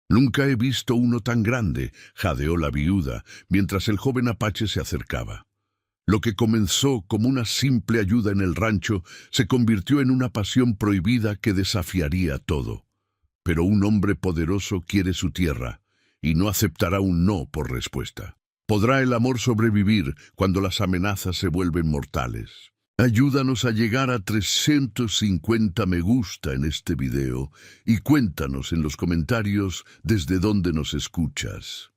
Nunca he visto uno tan grande, jadeó la viuda, mientras el joven apache se acercaba. Lo que comenzó como una simple ayuda en el rancho se convirtió en una pasión prohibida que desafiaría todo. Pero un hombre poderoso quiere su tierra y no aceptará un no por respuesta. ¿Podrá el amor sobrevivir cuando las amenazas se vuelven mortales? Ayúdanos a llegar a 350 me gusta en este video y cuéntanos en los comentarios desde dónde nos escuchas.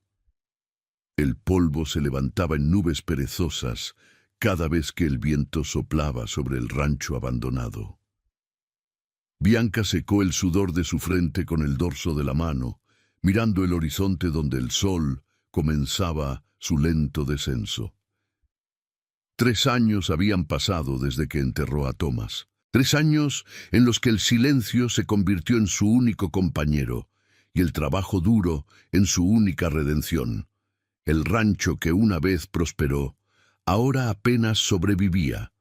El polvo se levantaba en nubes perezosas cada vez que el viento soplaba sobre el rancho abandonado. Bianca secó el sudor de su frente con el dorso de la mano, mirando el horizonte donde el sol comenzaba su lento descenso. 3 años habían pasado desde que enterró a Thomas. 3 años en los que el silencio se convirtió en su único compañero y el trabajo duro en su única redención. El rancho que una vez prosperó, ahora apenas sobrevivía.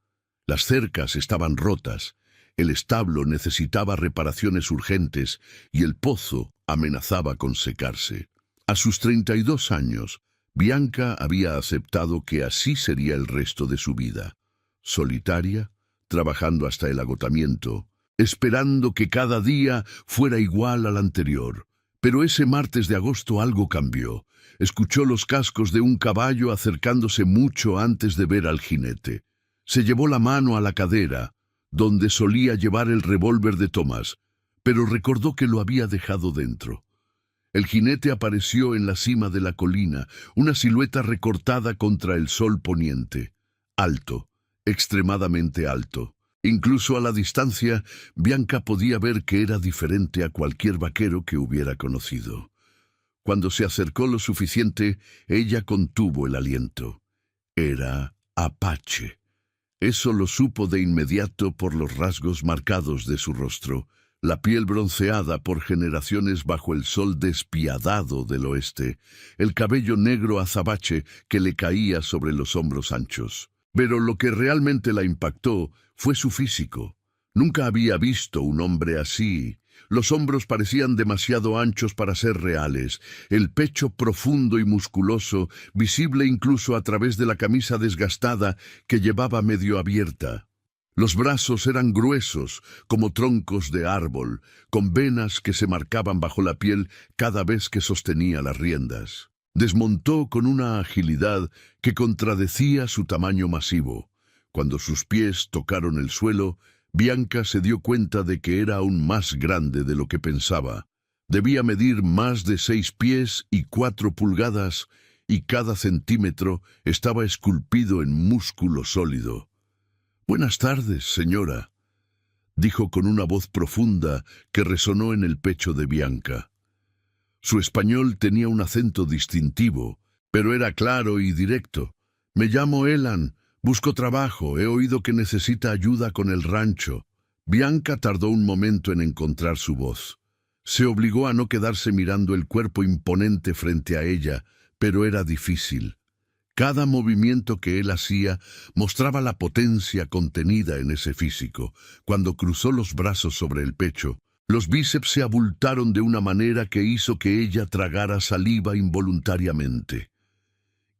Las cercas estaban rotas, el establo necesitaba reparaciones urgentes y el pozo amenazaba con secarse. A sus 32 años, Bianca había aceptado que así sería el resto de su vida. Solitaria, trabajando hasta el agotamiento, esperando que cada día fuera igual al anterior. Pero ese martes de agosto algo cambió. Escuchó los cascos de un caballo acercándose mucho antes de ver al jinete. Se llevó la mano a la cadera, donde solía llevar el revólver de Thomas, pero recordó que lo había dejado dentro. El jinete apareció en la cima de la colina, una silueta recortada contra el sol poniente. Alto, extremadamente alto. Incluso a la distancia, Bianca podía ver que era diferente a cualquier vaquero que hubiera conocido. Cuando se acercó lo suficiente, ella contuvo el aliento. Era apache. Eso lo supo de inmediato por los rasgos marcados de su rostro, la piel bronceada por generaciones bajo el sol despiadado del oeste, el cabello negro azabache que le caía sobre los hombros anchos. Pero lo que realmente la impactó fue su físico. Nunca había visto un hombre así. Los hombros parecían demasiado anchos para ser reales, el pecho profundo y musculoso, visible incluso a través de la camisa desgastada que llevaba medio abierta. Los brazos eran gruesos, como troncos de árbol, con venas que se marcaban bajo la piel cada vez que sostenía las riendas. Desmontó con una agilidad que contradecía su tamaño masivo. Cuando sus pies tocaron el suelo, Bianca se dio cuenta de que era aún más grande de lo que pensaba. Debía medir más de 6 pies y 4 pulgadas, y cada centímetro estaba esculpido en músculo sólido. «Buenas tardes, señora», dijo con una voz profunda que resonó en el pecho de Bianca. Su español tenía un acento distintivo, pero era claro y directo. «Me llamo Elan. Busco trabajo. He oído que necesita ayuda con el rancho». Bianca tardó un momento en encontrar su voz. Se obligó a no quedarse mirando el cuerpo imponente frente a ella, pero era difícil. Cada movimiento que él hacía mostraba la potencia contenida en ese físico. Cuando cruzó los brazos sobre el pecho, los bíceps se abultaron de una manera que hizo que ella tragara saliva involuntariamente.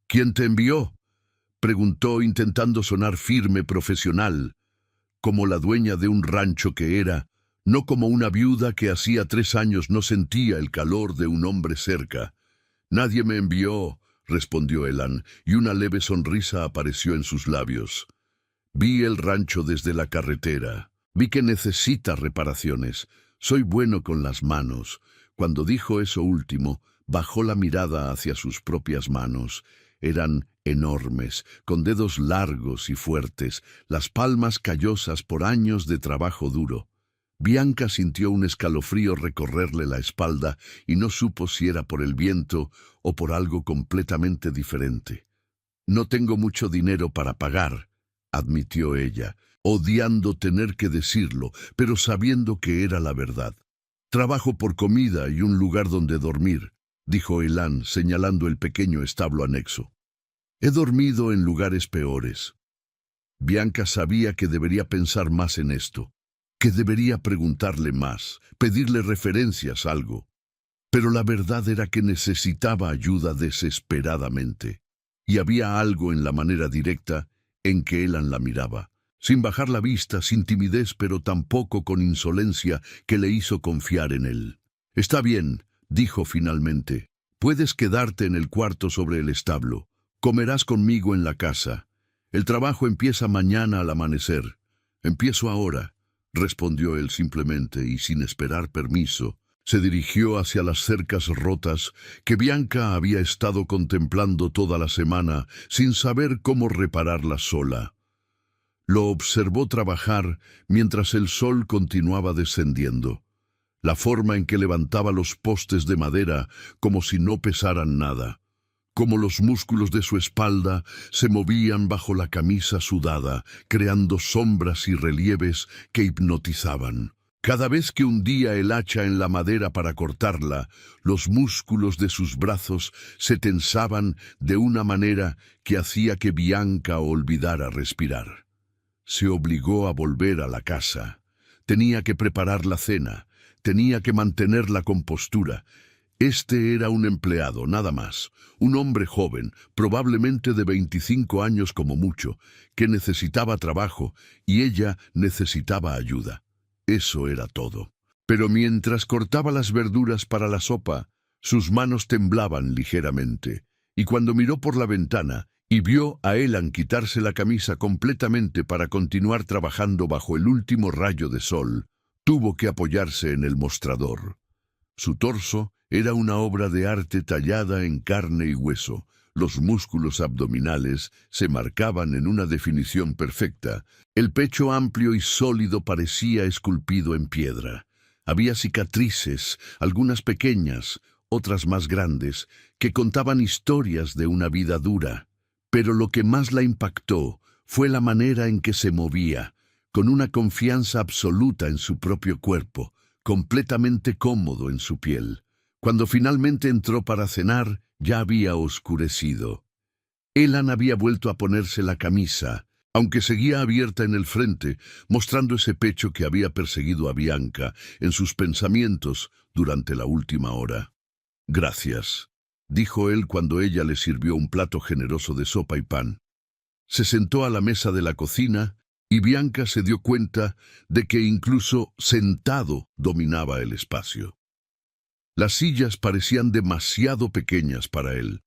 «¿Quién te envió?», preguntó intentando sonar firme, profesional, como la dueña de un rancho que era, no como una viuda que hacía 3 años no sentía el calor de un hombre cerca. «Nadie me envió», respondió Elan, y una leve sonrisa apareció en sus labios. «Vi el rancho desde la carretera. Vi que necesita reparaciones. Soy bueno con las manos». Cuando dijo eso último, bajó la mirada hacia sus propias manos. Eran enormes, con dedos largos y fuertes, las palmas callosas por años de trabajo duro. Bianca sintió un escalofrío recorrerle la espalda y no supo si era por el viento o por algo completamente diferente. «No tengo mucho dinero para pagar», admitió ella, odiando tener que decirlo, pero sabiendo que era la verdad. «Trabajo por comida y un lugar donde dormir», dijo Elan, señalando el pequeño establo anexo. «He dormido en lugares peores». Bianca sabía que debería pensar más en esto, que debería preguntarle más, pedirle referencias, algo. Pero la verdad era que necesitaba ayuda desesperadamente. Y había algo en la manera directa en que Elan la miraba, sin bajar la vista, sin timidez, pero tampoco con insolencia, que le hizo confiar en él. «Está bien», dijo finalmente. «Puedes quedarte en el cuarto sobre el establo. Comerás conmigo en la casa. El trabajo empieza mañana al amanecer». «Empiezo ahora», respondió él simplemente y sin esperar permiso. Se dirigió hacia las cercas rotas que Bianca había estado contemplando toda la semana sin saber cómo repararlas sola. Lo observó trabajar mientras el sol continuaba descendiendo. La forma en que levantaba los postes de madera como si no pesaran nada. Cómo los músculos de su espalda se movían bajo la camisa sudada, creando sombras y relieves que hipnotizaban. Cada vez que hundía el hacha en la madera para cortarla, los músculos de sus brazos se tensaban de una manera que hacía que Bianca olvidara respirar. Se obligó a volver a la casa. Tenía que preparar la cena, tenía que mantener la compostura. Este era un empleado, nada más, un hombre joven, probablemente de 25 años como mucho, que necesitaba trabajo y ella necesitaba ayuda. Eso era todo. Pero mientras cortaba las verduras para la sopa, sus manos temblaban ligeramente, y cuando miró por la ventana y vio a Elan quitarse la camisa completamente para continuar trabajando bajo el último rayo de sol, tuvo que apoyarse en el mostrador. Su torso era una obra de arte tallada en carne y hueso. Los músculos abdominales se marcaban en una definición perfecta. El pecho amplio y sólido parecía esculpido en piedra. Había cicatrices, algunas pequeñas, otras más grandes, que contaban historias de una vida dura. Pero lo que más la impactó fue la manera en que se movía, con una confianza absoluta en su propio cuerpo, completamente cómodo en su piel. Cuando finalmente entró para cenar, ya había oscurecido. Elan había vuelto a ponerse la camisa, aunque seguía abierta en el frente, mostrando ese pecho que había perseguido a Bianca en sus pensamientos durante la última hora. «Gracias», dijo él cuando ella le sirvió un plato generoso de sopa y pan. Se sentó a la mesa de la cocina y Bianca se dio cuenta de que incluso sentado dominaba el espacio. Las sillas parecían demasiado pequeñas para él.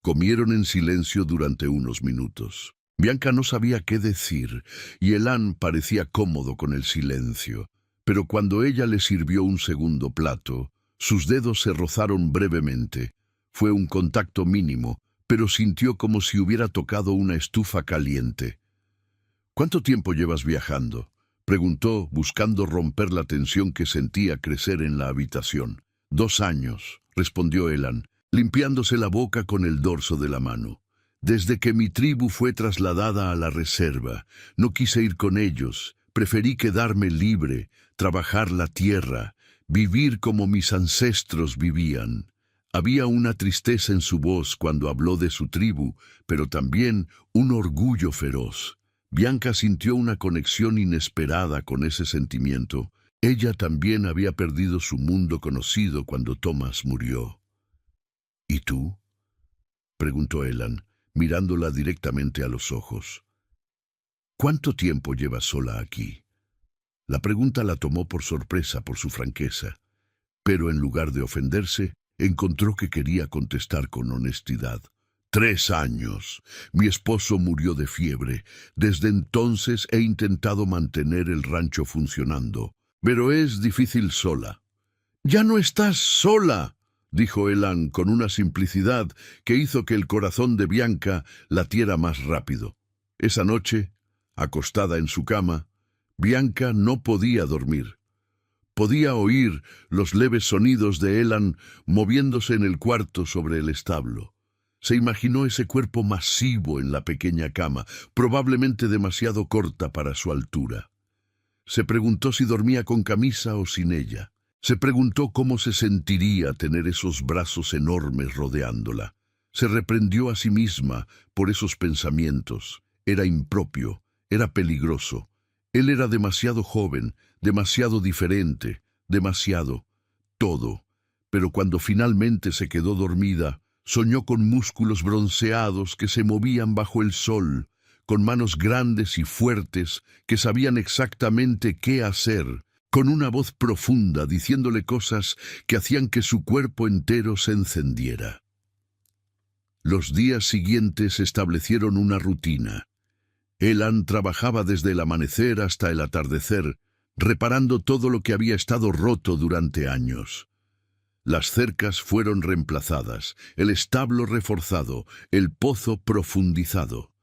Comieron en silencio durante unos minutos. Bianca no sabía qué decir y Elan parecía cómodo con el silencio. Pero cuando ella le sirvió un segundo plato, sus dedos se rozaron brevemente. Fue un contacto mínimo, pero sintió como si hubiera tocado una estufa caliente. «¿Cuánto tiempo llevas viajando?», preguntó, buscando romper la tensión que sentía crecer en la habitación. «2 años», respondió Elan, limpiándose la boca con el dorso de la mano. «Desde que mi tribu fue trasladada a la reserva, no quise ir con ellos. Preferí quedarme libre, trabajar la tierra, vivir como mis ancestros vivían». Había una tristeza en su voz cuando habló de su tribu, pero también un orgullo feroz. Bianca sintió una conexión inesperada con ese sentimiento. Ella también había perdido su mundo conocido cuando Thomas murió. «¿Y tú?», preguntó Elan, mirándola directamente a los ojos. «¿Cuánto tiempo llevas sola aquí?». La pregunta la tomó por sorpresa por su franqueza, pero en lugar de ofenderse, encontró que quería contestar con honestidad. «3 años. Mi esposo murió de fiebre. Desde entonces he intentado mantener el rancho funcionando, pero es difícil sola». «Ya no estás sola», dijo Elan con una simplicidad que hizo que el corazón de Bianca latiera más rápido. Esa noche, acostada en su cama, Bianca no podía dormir. Podía oír los leves sonidos de Elan moviéndose en el cuarto sobre el establo. Se imaginó ese cuerpo masivo en la pequeña cama, probablemente demasiado corta para su altura. Se preguntó si dormía con camisa o sin ella. Se preguntó cómo se sentiría tener esos brazos enormes rodeándola. Se reprendió a sí misma por esos pensamientos. Era impropio, era peligroso. Él era demasiado joven, demasiado diferente, demasiado todo. pero cuando finalmente se quedó dormida, soñó con músculos bronceados que se movían bajo el sol, con manos grandes y fuertes que sabían exactamente qué hacer, con una voz profunda diciéndole cosas que hacían que su cuerpo entero se encendiera. Los días siguientes establecieron una rutina. Elan trabajaba desde el amanecer hasta el atardecer, reparando todo lo que había estado roto durante años. Las cercas fueron reemplazadas, el establo reforzado, el pozo profundizado.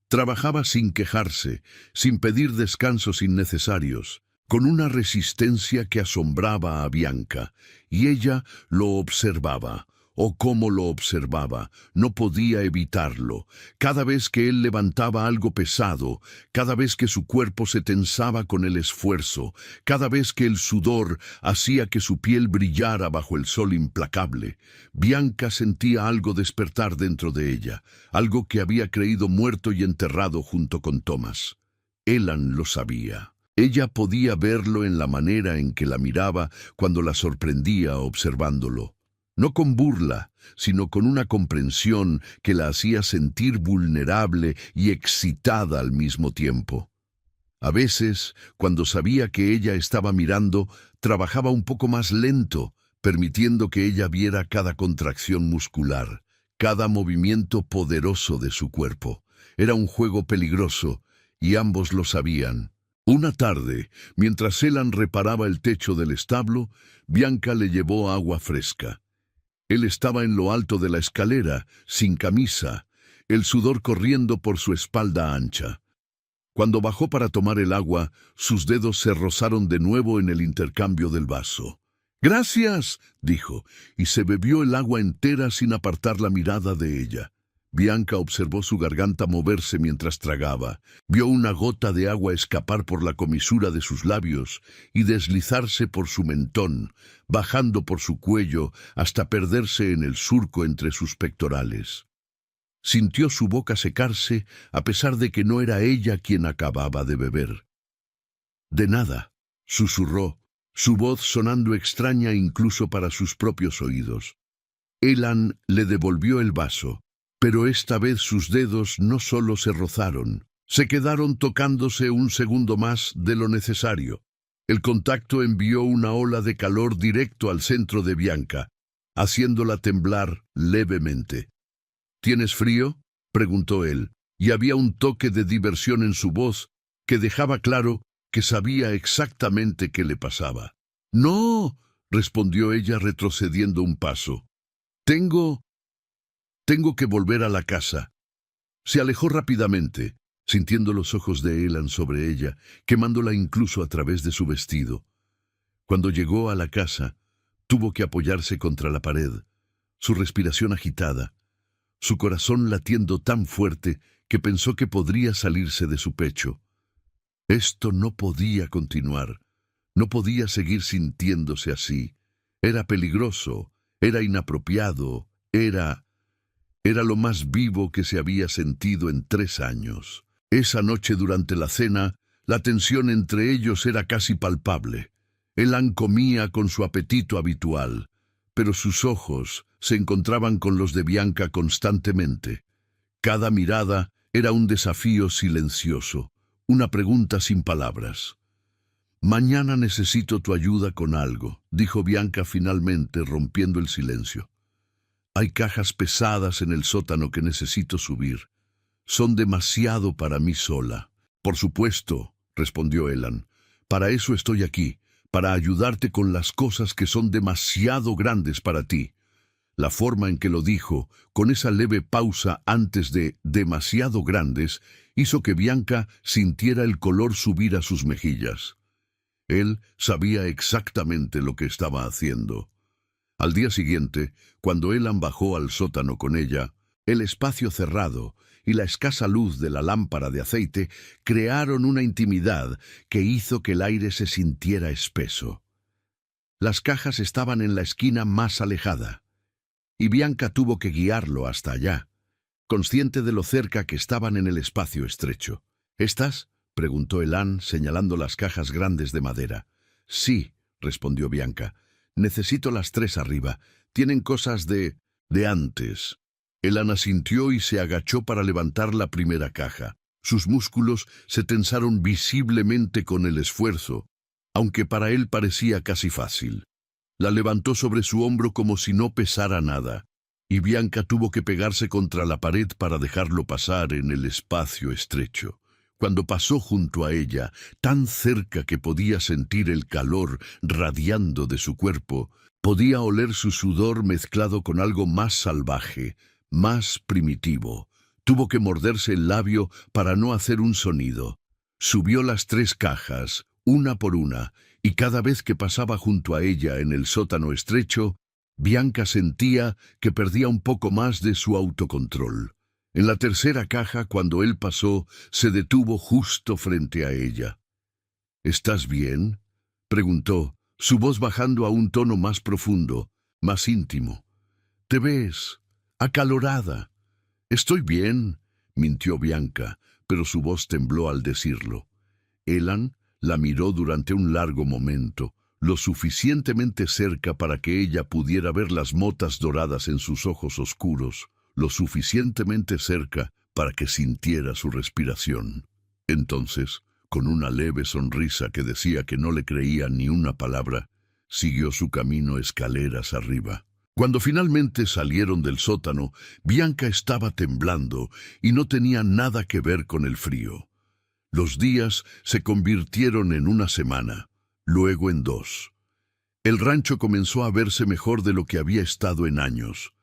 Trabajaba sin quejarse, sin pedir descansos innecesarios, con una resistencia que asombraba a Bianca, y ella lo observaba. Oh, cómo lo observaba, no podía evitarlo. Cada vez que él levantaba algo pesado, cada vez que su cuerpo se tensaba con el esfuerzo, cada vez que el sudor hacía que su piel brillara bajo el sol implacable, Bianca sentía algo despertar dentro de ella, algo que había creído muerto y enterrado junto con Thomas. Elan lo sabía. Ella podía verlo en la manera en que la miraba cuando la sorprendía observándolo. No con burla, sino con una comprensión que la hacía sentir vulnerable y excitada al mismo tiempo. A veces, cuando sabía que ella estaba mirando, trabajaba un poco más lento, permitiendo que ella viera cada contracción muscular, cada movimiento poderoso de su cuerpo. Era un juego peligroso, y ambos lo sabían. Una tarde, mientras Elan reparaba el techo del establo, Bianca le llevó agua fresca. Él estaba en lo alto de la escalera, sin camisa, el sudor corriendo por su espalda ancha. Cuando bajó para tomar el agua, sus dedos se rozaron de nuevo en el intercambio del vaso. «Gracias», dijo, y se bebió el agua entera sin apartar la mirada de ella. Bianca observó su garganta moverse mientras tragaba, vio una gota de agua escapar por la comisura de sus labios y deslizarse por su mentón, bajando por su cuello hasta perderse en el surco entre sus pectorales. Sintió su boca secarse a pesar de que no era ella quien acababa de beber. «De nada», susurró, su voz sonando extraña incluso para sus propios oídos. Elan le devolvió el vaso. Pero esta vez sus dedos no solo se rozaron, se quedaron tocándose un segundo más de lo necesario. El contacto envió una ola de calor directo al centro de Bianca, haciéndola temblar levemente. «¿Tienes frío?», preguntó él, y había un toque de diversión en su voz que dejaba claro que sabía exactamente qué le pasaba. «No», respondió ella retrocediendo un paso. Tengo que volver a la casa». Se alejó rápidamente, sintiendo los ojos de Elan sobre ella, quemándola incluso a través de su vestido. Cuando llegó a la casa, tuvo que apoyarse contra la pared, su respiración agitada, su corazón latiendo tan fuerte que pensó que podría salirse de su pecho. Esto no podía continuar, no podía seguir sintiéndose así. Era peligroso, era inapropiado, era lo más vivo que se había sentido en 3 años. Esa noche durante la cena, la tensión entre ellos era casi palpable. Elan comía con su apetito habitual, pero sus ojos se encontraban con los de Bianca constantemente. Cada mirada era un desafío silencioso, una pregunta sin palabras. «Mañana necesito tu ayuda con algo», dijo Bianca finalmente, rompiendo el silencio. «Hay cajas pesadas en el sótano que necesito subir. Son demasiado para mí sola». «Por supuesto», respondió Elan. «Para eso estoy aquí, para ayudarte con las cosas que son demasiado grandes para ti». La forma en que lo dijo, con esa leve pausa antes de «demasiado grandes», hizo que Bianca sintiera el color subir a sus mejillas. Él sabía exactamente lo que estaba haciendo. Al día siguiente, cuando Elan bajó al sótano con ella, el espacio cerrado y la escasa luz de la lámpara de aceite crearon una intimidad que hizo que el aire se sintiera espeso. Las cajas estaban en la esquina más alejada, y Bianca tuvo que guiarlo hasta allá, consciente de lo cerca que estaban en el espacio estrecho. «¿Estas?», preguntó Elan, señalando las cajas grandes de madera. «Sí», respondió Bianca. Necesito las 3 arriba. Tienen cosas de antes. Elan asintió y se agachó para levantar la primera caja. Sus músculos se tensaron visiblemente con el esfuerzo, aunque para él parecía casi fácil. La levantó sobre su hombro como si no pesara nada, y Bianca tuvo que pegarse contra la pared para dejarlo pasar en el espacio estrecho. Cuando pasó junto a ella, tan cerca que podía sentir el calor radiando de su cuerpo, podía oler su sudor mezclado con algo más salvaje, más primitivo. Tuvo que morderse el labio para no hacer un sonido. Subió las 3 cajas, una por una, y cada vez que pasaba junto a ella en el sótano estrecho, Bianca sentía que perdía un poco más de su autocontrol. En la tercera caja, cuando él pasó, se detuvo justo frente a ella. ¿Estás bien?, preguntó, su voz bajando a un tono más profundo, más íntimo. «Te ves acalorada». «Estoy bien», mintió Bianca, pero su voz tembló al decirlo. Elan la miró durante un largo momento, lo suficientemente cerca para que ella pudiera ver las motas doradas en sus ojos oscuros, lo suficientemente cerca para que sintiera su respiración. Entonces, con una leve sonrisa que decía que no le creía ni una palabra, siguió su camino escaleras arriba. Cuando finalmente salieron del sótano, Bianca estaba temblando y no tenía nada que ver con el frío. Los días se convirtieron en una semana, luego en 2. El rancho comenzó a verse mejor de lo que había estado en años.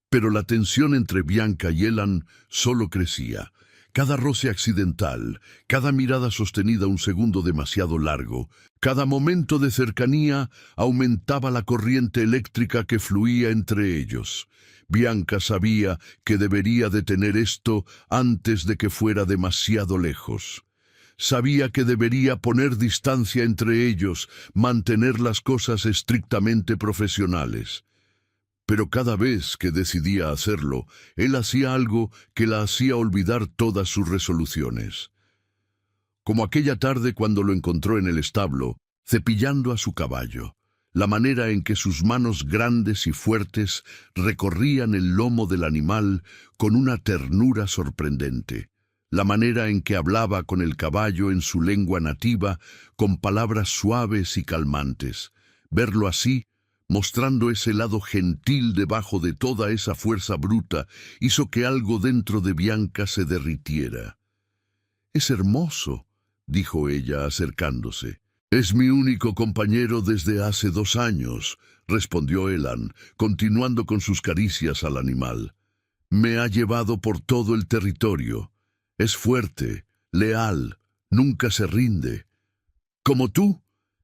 Pero la tensión entre Bianca y Elan solo crecía. Cada roce accidental, cada mirada sostenida un segundo demasiado largo, cada momento de cercanía aumentaba la corriente eléctrica que fluía entre ellos. Bianca sabía que debería detener esto antes de que fuera demasiado lejos. Sabía que debería poner distancia entre ellos, mantener las cosas estrictamente profesionales. Pero cada vez que decidía hacerlo, él hacía algo que la hacía olvidar todas sus resoluciones. Como aquella tarde cuando lo encontró en el establo, cepillando a su caballo, la manera en que sus manos grandes y fuertes recorrían el lomo del animal con una ternura sorprendente, la manera en que hablaba con el caballo en su lengua nativa, con palabras suaves y calmantes. Verlo así, mostrando ese lado gentil debajo de toda esa fuerza bruta, hizo que algo dentro de Bianca se derritiera. «Es hermoso», dijo ella acercándose. «Es mi único compañero desde hace 2 años», respondió Elan, continuando con sus caricias al animal. «Me ha llevado por todo el territorio. Es fuerte, leal, nunca se rinde». «¿Como tú?»,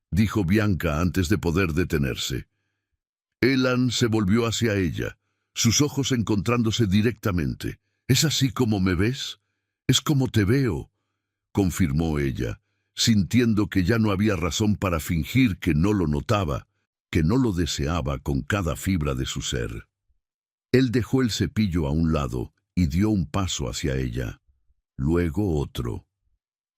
dijo Bianca antes de poder detenerse. Elan se volvió hacia ella, sus ojos encontrándose directamente. «¿Es así como me ves? Es como te veo», confirmó ella, sintiendo que ya no había razón para fingir que no lo notaba, que no lo deseaba con cada fibra de su ser. Él dejó el cepillo a un lado y dio un paso hacia ella, luego otro.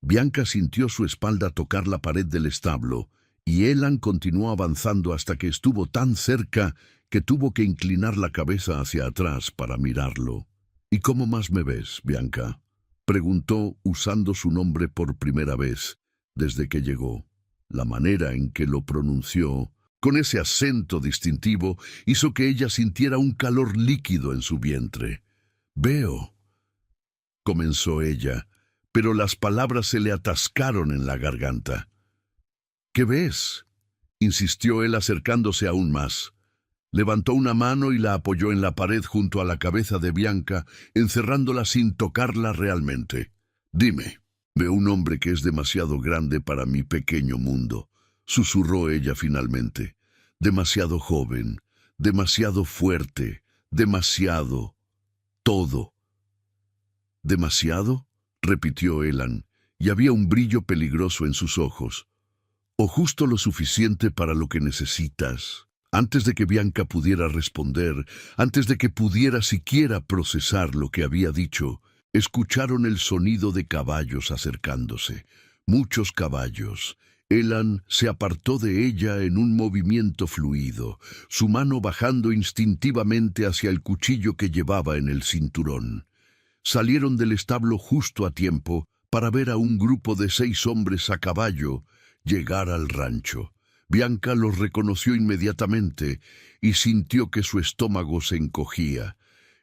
Bianca sintió su espalda tocar la pared del establo, y Elan continuó avanzando hasta que estuvo tan cerca que tuvo que inclinar la cabeza hacia atrás para mirarlo. «¿Y cómo más me ves, Bianca?», preguntó usando su nombre por primera vez desde que llegó. La manera en que lo pronunció, con ese acento distintivo, hizo que ella sintiera un calor líquido en su vientre. «Veo», comenzó ella, pero las palabras se le atascaron en la garganta. «¿Qué ves?», insistió él acercándose aún más. Levantó una mano y la apoyó en la pared junto a la cabeza de Bianca, encerrándola sin tocarla realmente. «Dime». «Veo un hombre que es demasiado grande para mi pequeño mundo», susurró ella finalmente. «Demasiado joven, demasiado fuerte, demasiado, todo». «¿Demasiado?», repitió Elan, y había un brillo peligroso en sus ojos. «¿O justo lo suficiente para lo que necesitas?». Antes de que Bianca pudiera responder, antes de que pudiera siquiera procesar lo que había dicho, escucharon el sonido de caballos acercándose. Muchos caballos. Elan se apartó de ella en un movimiento fluido, su mano bajando instintivamente hacia el cuchillo que llevaba en el cinturón. Salieron del establo justo a tiempo para ver a un grupo de 6 hombres a caballo llegar al rancho. Bianca los reconoció inmediatamente y sintió que su estómago se encogía.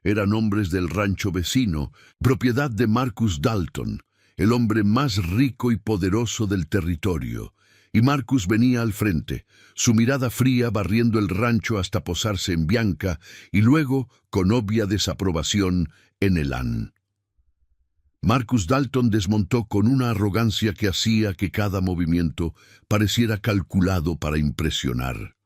Eran hombres del rancho vecino, propiedad de Marcus Dalton, el hombre más rico y poderoso del territorio. Y Marcus venía al frente, su mirada fría barriendo el rancho hasta posarse en Bianca y luego, con obvia desaprobación, en Elan. Marcus Dalton desmontó con una arrogancia que hacía que cada movimiento pareciera calculado para impresionar.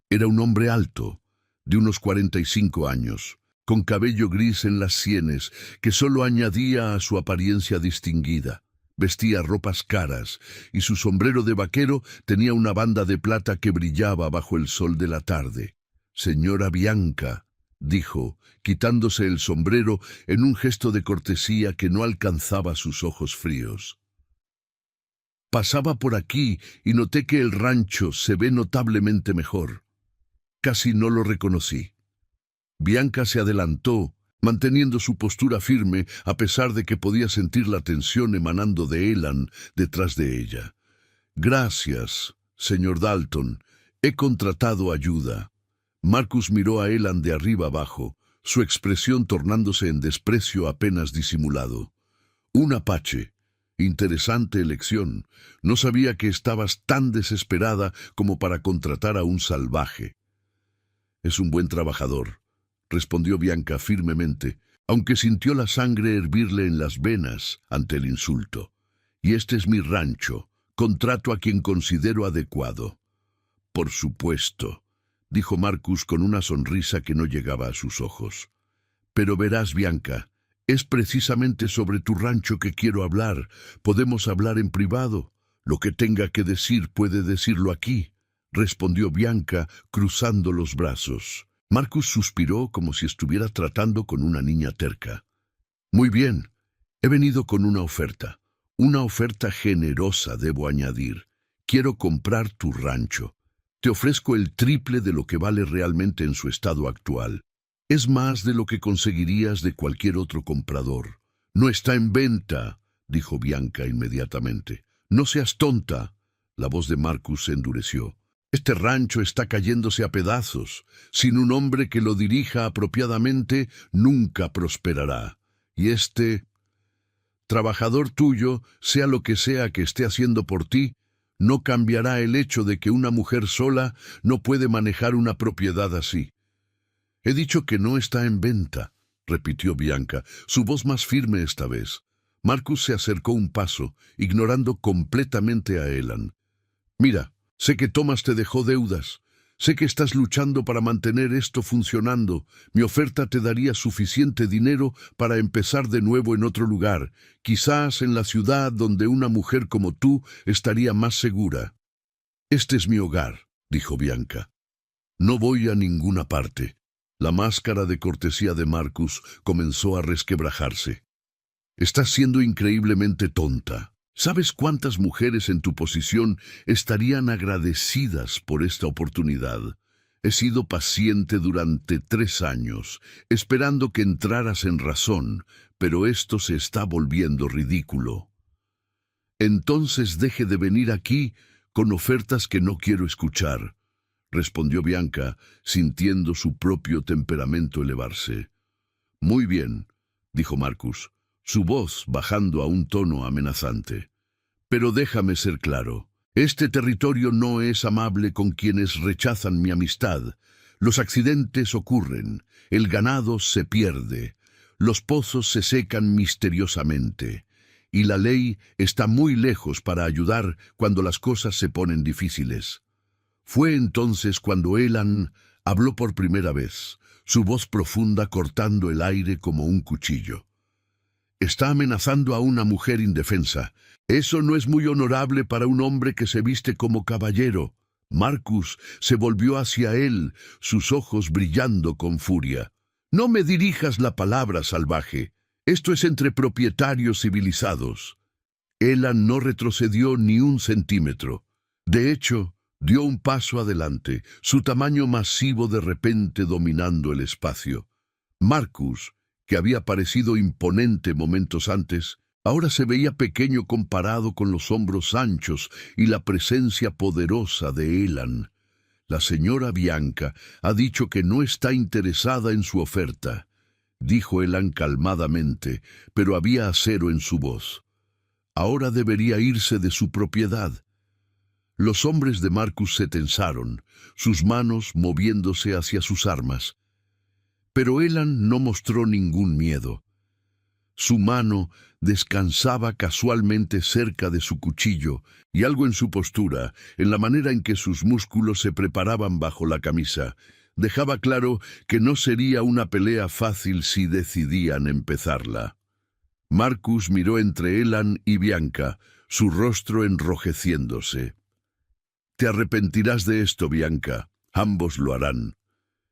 Era un hombre alto, de unos 45 años, con cabello gris en las sienes, que solo añadía a su apariencia distinguida. Vestía ropas caras, y su sombrero de vaquero tenía una banda de plata que brillaba bajo el sol de la tarde. «Señora Bianca», dijo, quitándose el sombrero en un gesto de cortesía que no alcanzaba sus ojos fríos. «Pasaba por aquí y noté que el rancho se ve notablemente mejor. Casi no lo reconocí». Bianca se adelantó, manteniendo su postura firme a pesar de que podía sentir la tensión emanando de Elan detrás de ella. «Gracias, señor Dalton. He contratado ayuda». Marcus miró a Elan de arriba abajo, su expresión tornándose en desprecio apenas disimulado. «Un apache. Interesante elección. No sabía que estabas tan desesperada como para contratar a un salvaje». «Es un buen trabajador», respondió Bianca firmemente, aunque sintió la sangre hervirle en las venas ante el insulto. «Y este es mi rancho. Contrato a quien considero adecuado». «Por supuesto», dijo Marcus con una sonrisa que no llegaba a sus ojos. «Pero verás, Bianca, es precisamente sobre tu rancho que quiero hablar. Podemos hablar en privado. Lo que tenga que decir puede decirlo aquí», respondió Bianca, cruzando los brazos. Marcus suspiró como si estuviera tratando con una niña terca. «Muy bien, he venido con una oferta. Una oferta generosa, debo añadir. Quiero comprar tu rancho. Te ofrezco el triple de lo que vale realmente en su estado actual. Es más de lo que conseguirías de cualquier otro comprador». «No está en venta», dijo Bianca inmediatamente. «No seas tonta». La voz de Marcus se endureció. «Este rancho está cayéndose a pedazos. Sin un hombre que lo dirija apropiadamente, nunca prosperará. Y este trabajador tuyo, sea lo que sea que esté haciendo por ti, no cambiará el hecho de que una mujer sola no puede manejar una propiedad así». «He dicho que no está en venta», repitió Bianca, su voz más firme esta vez. Marcus se acercó un paso, ignorando completamente a Elan. «Mira, sé que Thomas te dejó deudas. Sé que estás luchando para mantener esto funcionando. Mi oferta te daría suficiente dinero para empezar de nuevo en otro lugar, quizás en la ciudad donde una mujer como tú estaría más segura». «Este es mi hogar», dijo Bianca. «No voy a ninguna parte». La máscara de cortesía de Marcus comenzó a resquebrajarse. «Estás siendo increíblemente tonta. ¿Sabes cuántas mujeres en tu posición estarían agradecidas por esta oportunidad? He sido paciente durante 3 años, esperando que entraras en razón, pero esto se está volviendo ridículo. Entonces deje de venir aquí con ofertas que no quiero escuchar», respondió Bianca, sintiendo su propio temperamento elevarse. «Muy bien», dijo Marcus, su voz bajando a un tono amenazante. «Pero déjame ser claro. Este territorio no es amable con quienes rechazan mi amistad. Los accidentes ocurren, el ganado se pierde, los pozos se secan misteriosamente, y la ley está muy lejos para ayudar cuando las cosas se ponen difíciles». Fue entonces cuando Elan habló por primera vez, su voz profunda cortando el aire como un cuchillo. «Está amenazando a una mujer indefensa. Eso no es muy honorable para un hombre que se viste como caballero». Marcus se volvió hacia él, sus ojos brillando con furia. «No me dirijas la palabra, salvaje. Esto es entre propietarios civilizados». Elan no retrocedió ni un centímetro. De hecho, dio un paso adelante, su tamaño masivo de repente dominando el espacio. Marcus, que había parecido imponente momentos antes, ahora se veía pequeño comparado con los hombros anchos y la presencia poderosa de Elan. La señora Bianca ha dicho que no está interesada en su oferta, dijo Elan calmadamente, pero había acero en su voz. Ahora debería irse de su propiedad. Los hombres de Marcus se tensaron, sus manos moviéndose hacia sus armas. Pero Elan no mostró ningún miedo. Su mano descansaba casualmente cerca de su cuchillo, y algo en su postura, en la manera en que sus músculos se preparaban bajo la camisa, dejaba claro que no sería una pelea fácil si decidían empezarla. Marcus miró entre Elan y Bianca, su rostro enrojeciéndose. «Te arrepentirás de esto, Bianca. Ambos lo harán».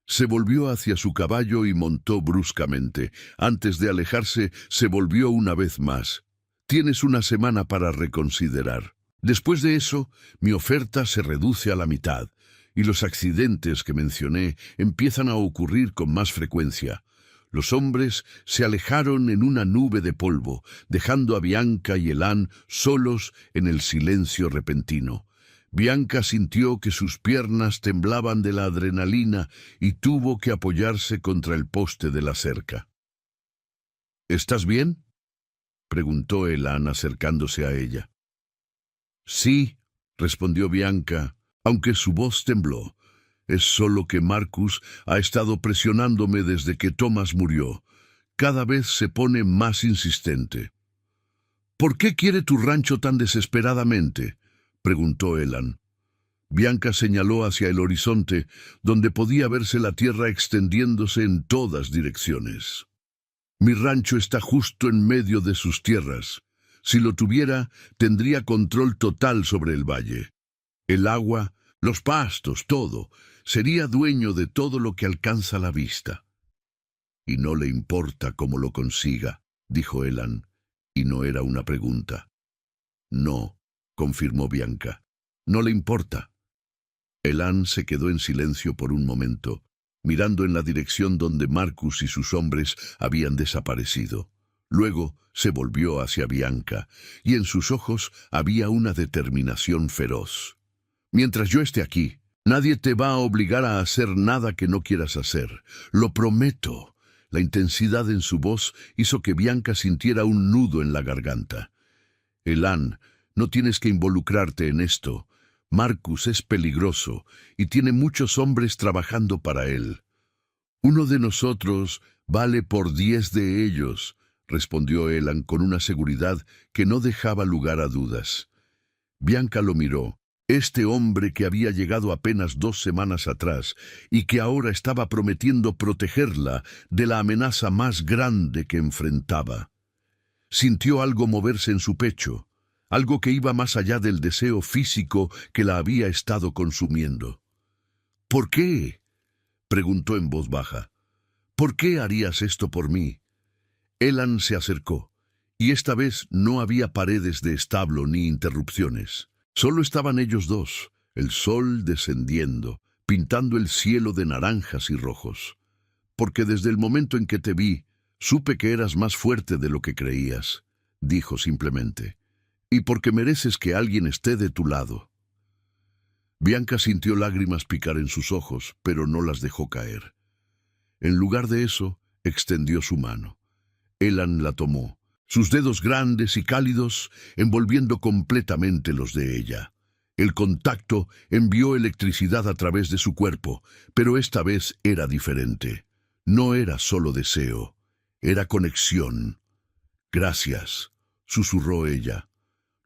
Se volvió hacia su caballo y montó bruscamente. Antes de alejarse, se volvió una vez más. «Tienes una semana para reconsiderar. Después de eso, mi oferta se reduce a la mitad, y los accidentes que mencioné empiezan a ocurrir con más frecuencia». Los hombres se alejaron en una nube de polvo, dejando a Bianca y Elan solos en el silencio repentino. Bianca sintió que sus piernas temblaban de la adrenalina y tuvo que apoyarse contra el poste de la cerca. «¿Estás bien?», preguntó Elan acercándose a ella. «Sí», respondió Bianca, aunque su voz tembló. «Es solo que Marcus ha estado presionándome desde que Thomas murió. Cada vez se pone más insistente». «¿Por qué quiere tu rancho tan desesperadamente?», preguntó Elan. Bianca señaló hacia el horizonte, donde podía verse la tierra extendiéndose en todas direcciones. «Mi rancho está justo en medio de sus tierras. Si lo tuviera, tendría control total sobre el valle. El agua, los pastos, todo. Sería dueño de todo lo que alcanza la vista». «Y no le importa cómo lo consiga», dijo Elan, y no era una pregunta. «No», confirmó Bianca, «no le importa». Elan se quedó en silencio por un momento, mirando en la dirección donde Marcus y sus hombres habían desaparecido. Luego se volvió hacia Bianca, y en sus ojos había una determinación feroz. «Mientras yo esté aquí, nadie te va a obligar a hacer nada que no quieras hacer. Lo prometo». La intensidad en su voz hizo que Bianca sintiera un nudo en la garganta. «Elan, no tienes que involucrarte en esto. Marcus es peligroso y tiene muchos hombres trabajando para él». «Uno de nosotros vale por 10 de ellos», respondió Elan con una seguridad que no dejaba lugar a dudas. Bianca lo miró. Este hombre que había llegado apenas 2 semanas atrás y que ahora estaba prometiendo protegerla de la amenaza más grande que enfrentaba. Sintió algo moverse en su pecho, algo que iba más allá del deseo físico que la había estado consumiendo. «¿Por qué?», preguntó en voz baja. «¿Por qué harías esto por mí?». Elan se acercó, y esta vez no había paredes de establo ni interrupciones. Solo estaban ellos dos, el sol descendiendo, pintando el cielo de naranjas y rojos. «Porque desde el momento en que te vi, supe que eras más fuerte de lo que creías», dijo simplemente. «Y porque mereces que alguien esté de tu lado». Bianca sintió lágrimas picar en sus ojos, pero no las dejó caer. En lugar de eso, extendió su mano. Elan la tomó, sus dedos grandes y cálidos envolviendo completamente los de ella. El contacto envió electricidad a través de su cuerpo, pero esta vez era diferente. No era solo deseo, era conexión. «Gracias», susurró ella.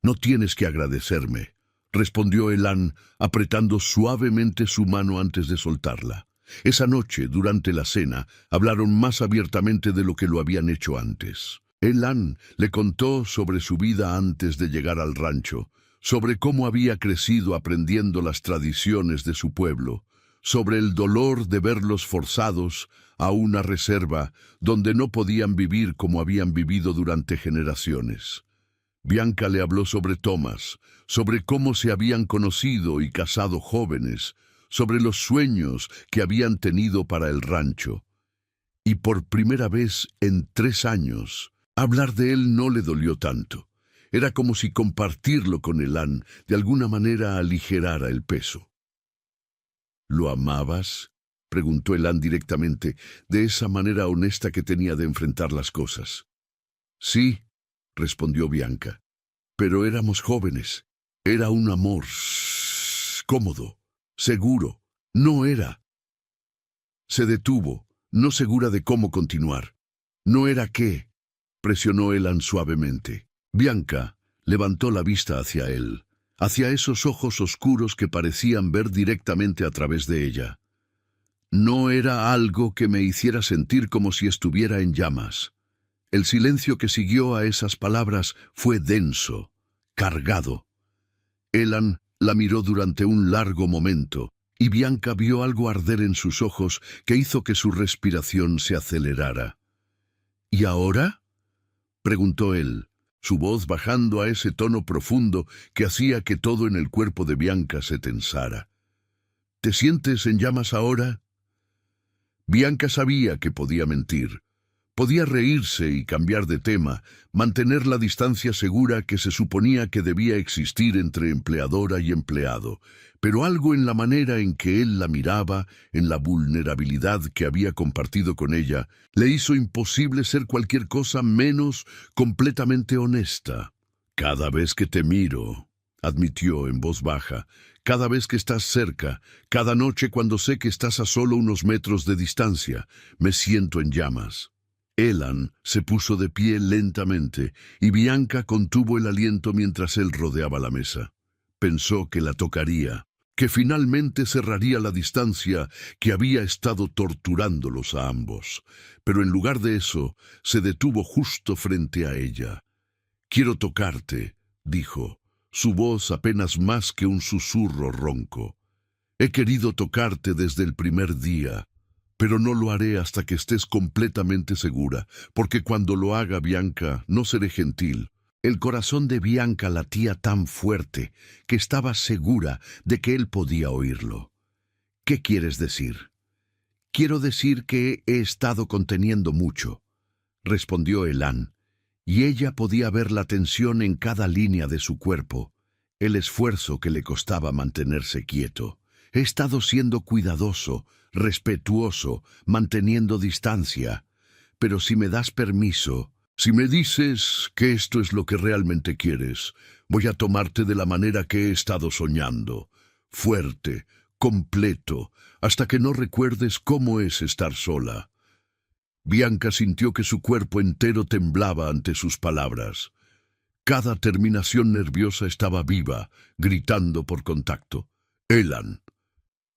«No tienes que agradecerme», respondió Elan, apretando suavemente su mano antes de soltarla. Esa noche, durante la cena, hablaron más abiertamente de lo que lo habían hecho antes. Elan le contó sobre su vida antes de llegar al rancho, sobre cómo había crecido aprendiendo las tradiciones de su pueblo, sobre el dolor de verlos forzados a una reserva donde no podían vivir como habían vivido durante generaciones. Bianca le habló sobre Thomas, sobre cómo se habían conocido y casado jóvenes, sobre los sueños que habían tenido para el rancho. Y por primera vez en 3 años, hablar de él no le dolió tanto. Era como si compartirlo con Elan de alguna manera aligerara el peso. ¿Lo amabas?, preguntó Elan directamente, de esa manera honesta que tenía de enfrentar las cosas. Sí, respondió Bianca, pero éramos jóvenes. Era un amor cómodo, seguro. No era. Se detuvo, no segura de cómo continuar. ¿No era qué?, presionó Elan suavemente. Bianca levantó la vista hacia él, hacia esos ojos oscuros que parecían ver directamente a través de ella. No era algo que me hiciera sentir como si estuviera en llamas. El silencio que siguió a esas palabras fue denso, cargado. Elan la miró durante un largo momento, y Bianca vio algo arder en sus ojos que hizo que su respiración se acelerara. ¿Y ahora?, preguntó él, su voz bajando a ese tono profundo que hacía que todo en el cuerpo de Bianca se tensara. ¿Te sientes en llamas ahora? Bianca sabía que podía mentir. Podía reírse y cambiar de tema, mantener la distancia segura que se suponía que debía existir entre empleadora y empleado, pero algo en la manera en que él la miraba, en la vulnerabilidad que había compartido con ella, le hizo imposible ser cualquier cosa menos completamente honesta. «Cada vez que te miro», admitió en voz baja, «cada vez que estás cerca, cada noche cuando sé que estás a solo unos metros de distancia, me siento en llamas». Elan se puso de pie lentamente y Bianca contuvo el aliento mientras él rodeaba la mesa. Pensó que la tocaría, que finalmente cerraría la distancia que había estado torturándolos a ambos. Pero en lugar de eso, se detuvo justo frente a ella. «Quiero tocarte», dijo, su voz apenas más que un susurro ronco. «He querido tocarte desde el primer día. Pero no lo haré hasta que estés completamente segura, porque cuando lo haga, Bianca, no seré gentil». El corazón de Bianca latía tan fuerte que estaba segura de que él podía oírlo. «¿Qué quieres decir?» «Quiero decir que he estado conteniendo mucho», respondió Elan, y ella podía ver la tensión en cada línea de su cuerpo, el esfuerzo que le costaba mantenerse quieto. «He estado siendo cuidadoso, respetuoso, manteniendo distancia. Pero si me das permiso, si me dices que esto es lo que realmente quieres, voy a tomarte de la manera que he estado soñando, fuerte, completo, hasta que no recuerdes cómo es estar sola». Bianca sintió que su cuerpo entero temblaba ante sus palabras. Cada terminación nerviosa estaba viva, gritando por contacto. «Elan».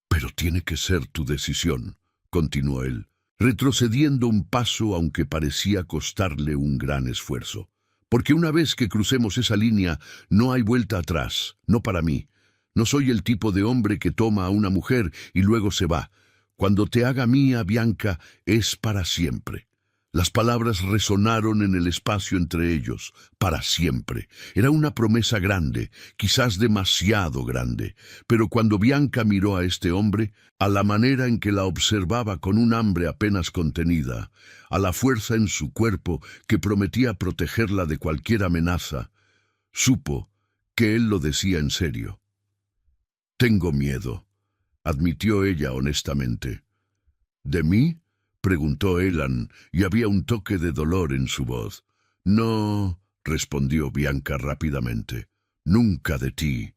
«Pero tiene que ser tu decisión», continuó él, retrocediendo un paso aunque parecía costarle un gran esfuerzo. «Porque una vez que crucemos esa línea, no hay vuelta atrás, no para mí. No soy el tipo de hombre que toma a una mujer y luego se va. Cuando te haga mía, Bianca, es para siempre». Las palabras resonaron en el espacio entre ellos, para siempre. Era una promesa grande, quizás demasiado grande, pero cuando Bianca miró a este hombre, a la manera en que la observaba con un hambre apenas contenida, a la fuerza en su cuerpo que prometía protegerla de cualquier amenaza, supo que él lo decía en serio. «Tengo miedo», admitió ella honestamente. «¿De mí?», preguntó Elan, y había un toque de dolor en su voz. «No», respondió Bianca rápidamente, «nunca de ti.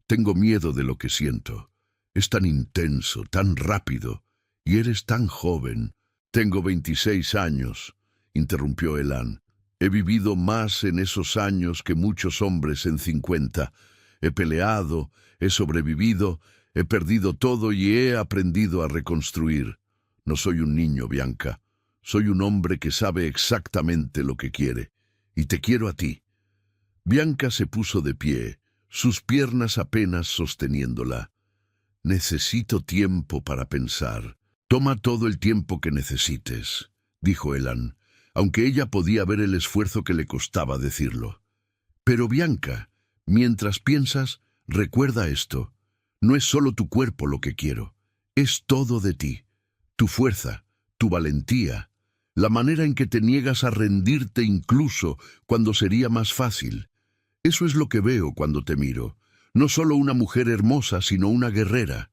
Tengo miedo de lo que siento. Es tan intenso, tan rápido, y eres tan joven». «Tengo 26 años», interrumpió Elan. «He vivido más en esos años que muchos hombres en 50. He peleado, he sobrevivido, he perdido todo y he aprendido a reconstruir. No soy un niño, Bianca. Soy un hombre que sabe exactamente lo que quiere. Y te quiero a ti». Bianca se puso de pie, sus piernas apenas sosteniéndola. «Necesito tiempo para pensar». «Toma todo el tiempo que necesites», dijo Elan, aunque ella podía ver el esfuerzo que le costaba decirlo. Pero Bianca, mientras piensas, recuerda esto. No es solo tu cuerpo lo que quiero, es todo de ti. Tu fuerza, tu valentía, la manera en que te niegas a rendirte incluso cuando sería más fácil. Eso es lo que veo cuando te miro. No solo una mujer hermosa, sino una guerrera.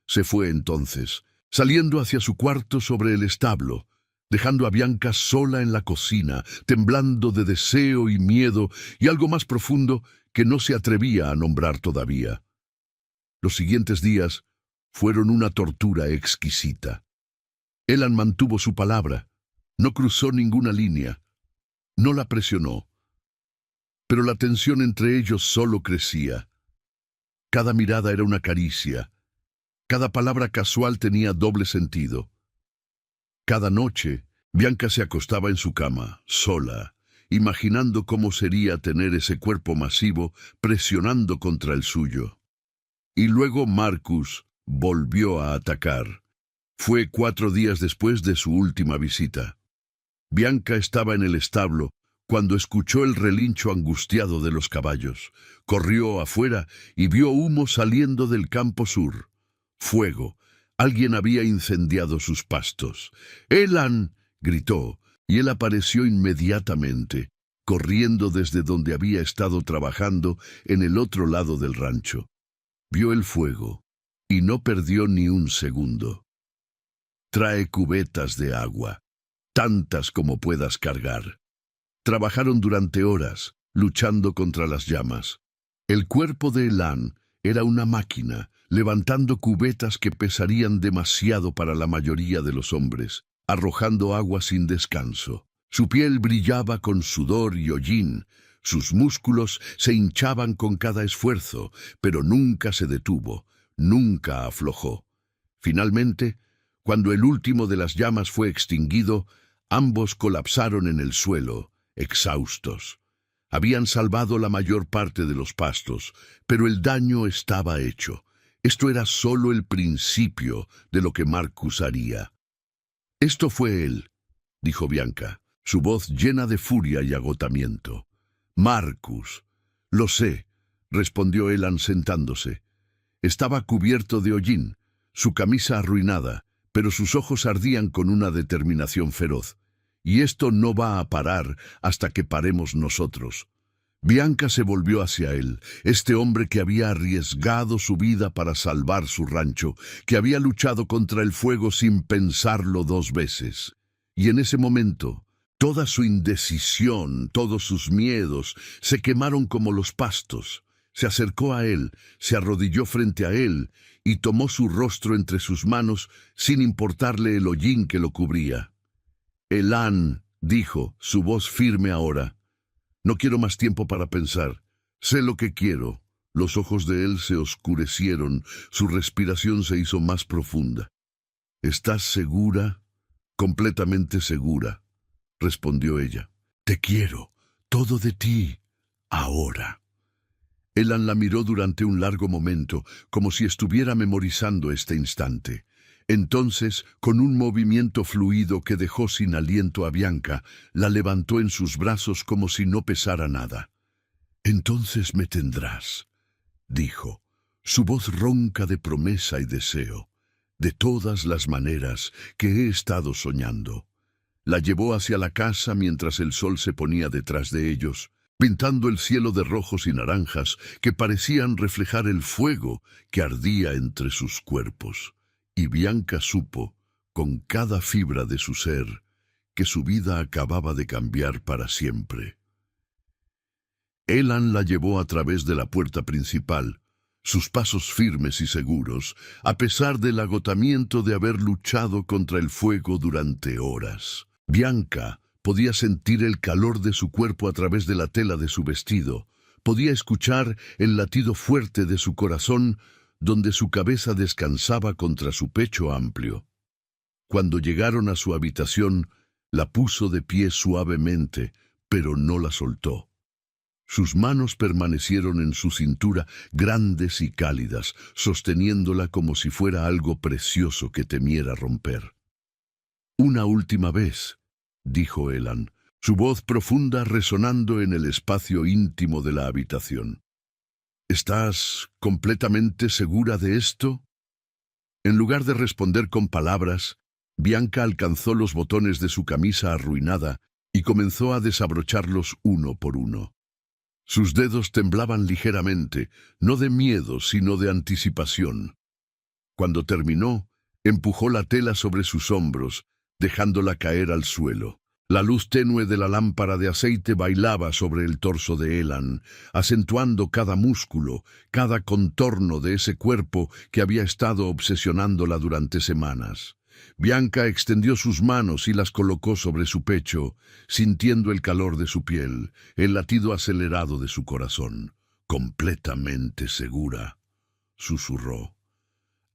Se fue entonces, saliendo hacia su cuarto sobre el establo, dejando a Bianca sola en la cocina, temblando de deseo y miedo y algo más profundo que no se atrevía a nombrar todavía. Los siguientes días fueron una tortura exquisita. Elan mantuvo su palabra, no cruzó ninguna línea, no la presionó. Pero la tensión entre ellos solo crecía. Cada mirada era una caricia, cada palabra casual tenía doble sentido. Cada noche, Bianca se acostaba en su cama, sola, imaginando cómo sería tener ese cuerpo masivo presionando contra el suyo. Y luego Marcus volvió a atacar. Fue 4 días después de su última visita. Bianca estaba en el establo cuando escuchó el relincho angustiado de los caballos. Corrió afuera y vio humo saliendo del campo sur. Fuego. Alguien había incendiado sus pastos. «¡Elan!», gritó, y él apareció inmediatamente, corriendo desde donde había estado trabajando en el otro lado del rancho. Vio el fuego y no perdió ni un segundo. «Trae cubetas de agua, tantas como puedas cargar». Trabajaron durante horas, luchando contra las llamas. El cuerpo de Elan era una máquina, levantando cubetas que pesarían demasiado para la mayoría de los hombres, arrojando agua sin descanso. Su piel brillaba con sudor y hollín, sus músculos se hinchaban con cada esfuerzo, pero nunca se detuvo, nunca aflojó. Finalmente, cuando el último de las llamas fue extinguido, ambos colapsaron en el suelo, exhaustos. Habían salvado la mayor parte de los pastos, pero el daño estaba hecho. Esto era solo el principio de lo que Marcus haría. «Esto fue él», dijo Bianca, su voz llena de furia y agotamiento. «Marcus». «Lo sé», respondió Elan sentándose. Estaba cubierto de hollín, su camisa arruinada, pero sus ojos ardían con una determinación feroz. «Y esto no va a parar hasta que paremos nosotros». Bianca se volvió hacia él, este hombre que había arriesgado su vida para salvar su rancho, que había luchado contra el fuego sin pensarlo 2 veces. Y en ese momento, toda su indecisión, todos sus miedos, se quemaron como los pastos. Se acercó a él, se arrodilló frente a él y tomó su rostro entre sus manos sin importarle el hollín que lo cubría. «Elan», dijo, su voz firme ahora. «No quiero más tiempo para pensar. Sé lo que quiero». Los ojos de él se oscurecieron, su respiración se hizo más profunda. «¿Estás segura?» «Completamente segura», respondió ella. «Te quiero, todo de ti, ahora». Elan la miró durante un largo momento, como si estuviera memorizando este instante. Entonces, con un movimiento fluido que dejó sin aliento a Bianca, la levantó en sus brazos como si no pesara nada. «Entonces me tendrás», dijo, su voz ronca de promesa y deseo. «De todas las maneras que he estado soñando». La llevó hacia la casa mientras el sol se ponía detrás de ellos, pintando el cielo de rojos y naranjas que parecían reflejar el fuego que ardía entre sus cuerpos. Y Bianca supo, con cada fibra de su ser, que su vida acababa de cambiar para siempre. Elan la llevó a través de la puerta principal, sus pasos firmes y seguros, a pesar del agotamiento de haber luchado contra el fuego durante horas. Bianca podía sentir el calor de su cuerpo a través de la tela de su vestido, podía escuchar el latido fuerte de su corazón donde su cabeza descansaba contra su pecho amplio. Cuando llegaron a su habitación, la puso de pie suavemente, pero no la soltó. Sus manos permanecieron en su cintura, grandes y cálidas, sosteniéndola como si fuera algo precioso que temiera romper. «Una última vez», dijo Elan, su voz profunda resonando en el espacio íntimo de la habitación. ¿Estás completamente segura de esto? En lugar de responder con palabras, Bianca alcanzó los botones de su camisa arruinada y comenzó a desabrocharlos uno por uno. Sus dedos temblaban ligeramente, no de miedo, sino de anticipación. Cuando terminó, empujó la tela sobre sus hombros, dejándola caer al suelo. La luz tenue de la lámpara de aceite bailaba sobre el torso de Elan, acentuando cada músculo, cada contorno de ese cuerpo que había estado obsesionándola durante semanas. Bianca extendió sus manos y las colocó sobre su pecho, sintiendo el calor de su piel, el latido acelerado de su corazón. «Completamente segura», susurró.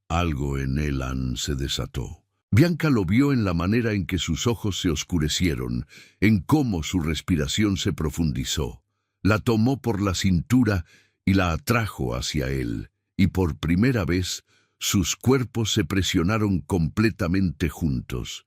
Algo en Elan se desató. Bianca lo vio en la manera en que sus ojos se oscurecieron, en cómo su respiración se profundizó. La tomó por la cintura y la atrajo hacia él, y por primera vez sus cuerpos se presionaron completamente juntos.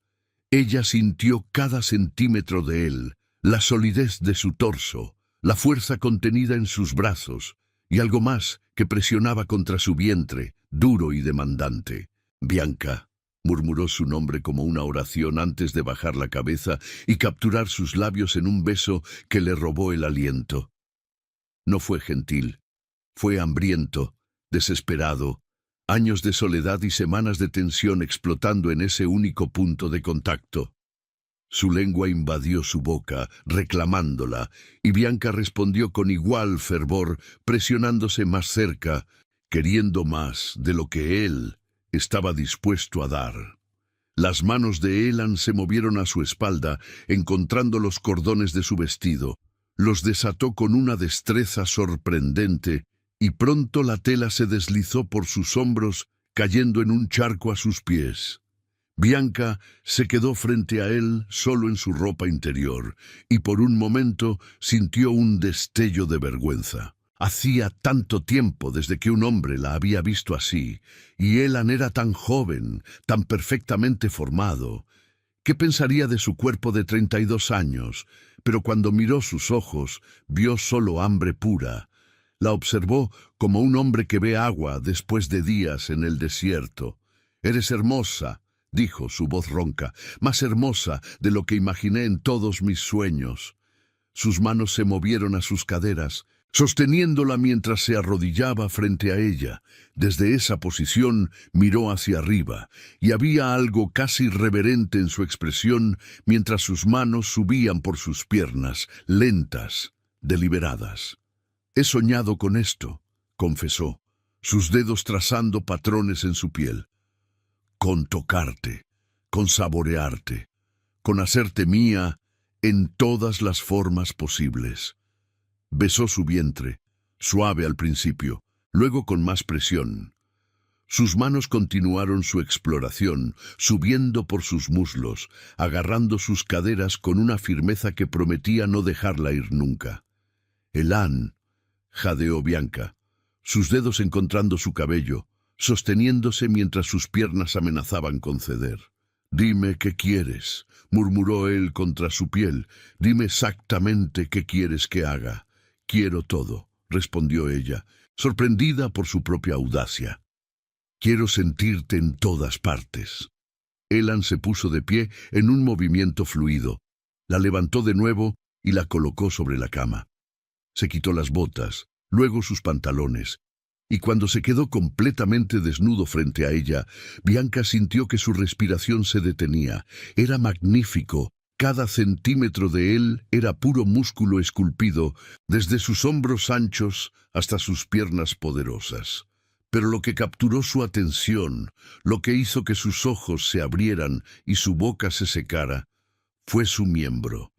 Ella sintió cada centímetro de él, la solidez de su torso, la fuerza contenida en sus brazos, y algo más que presionaba contra su vientre, duro y demandante. «Bianca», murmuró su nombre como una oración antes de bajar la cabeza y capturar sus labios en un beso que le robó el aliento. No fue gentil, fue hambriento, desesperado, años de soledad y semanas de tensión explotando en ese único punto de contacto. Su lengua invadió su boca, reclamándola, y Bianca respondió con igual fervor, presionándose más cerca, queriendo más de lo que él estaba dispuesto a dar. Las manos de Elan se movieron a su espalda, encontrando los cordones de su vestido. Los desató con una destreza sorprendente, y pronto la tela se deslizó por sus hombros, cayendo en un charco a sus pies. Bianca se quedó frente a él solo en su ropa interior, y por un momento sintió un destello de vergüenza. Hacía tanto tiempo desde que un hombre la había visto así, y Elan era tan joven, tan perfectamente formado. ¿Qué pensaría de su cuerpo de 32 años? Pero cuando miró sus ojos, vio solo hambre pura. La observó como un hombre que ve agua después de días en el desierto. «Eres hermosa», dijo su voz ronca, «más hermosa de lo que imaginé en todos mis sueños». Sus manos se movieron a sus caderas, sosteniéndola mientras se arrodillaba frente a ella. Desde esa posición miró hacia arriba, y había algo casi reverente en su expresión mientras sus manos subían por sus piernas, lentas, deliberadas. «He soñado con esto», confesó, sus dedos trazando patrones en su piel. «Con tocarte, con saborearte, con hacerte mía en todas las formas posibles». Besó su vientre, suave al principio, luego con más presión. Sus manos continuaron su exploración, subiendo por sus muslos, agarrando sus caderas con una firmeza que prometía no dejarla ir nunca. «Elan», jadeó Bianca, sus dedos encontrando su cabello, sosteniéndose mientras sus piernas amenazaban con ceder. «Dime qué quieres», murmuró él contra su piel. «Dime exactamente qué quieres que haga». «Quiero todo», respondió ella, sorprendida por su propia audacia. «Quiero sentirte en todas partes». Elan se puso de pie en un movimiento fluido. La levantó de nuevo y la colocó sobre la cama. Se quitó las botas, luego sus pantalones, y cuando se quedó completamente desnudo frente a ella, Bianca sintió que su respiración se detenía. Era magnífico. Cada centímetro de él era puro músculo esculpido, desde sus hombros anchos hasta sus piernas poderosas. Pero lo que capturó su atención, lo que hizo que sus ojos se abrieran y su boca se secara, fue su miembro.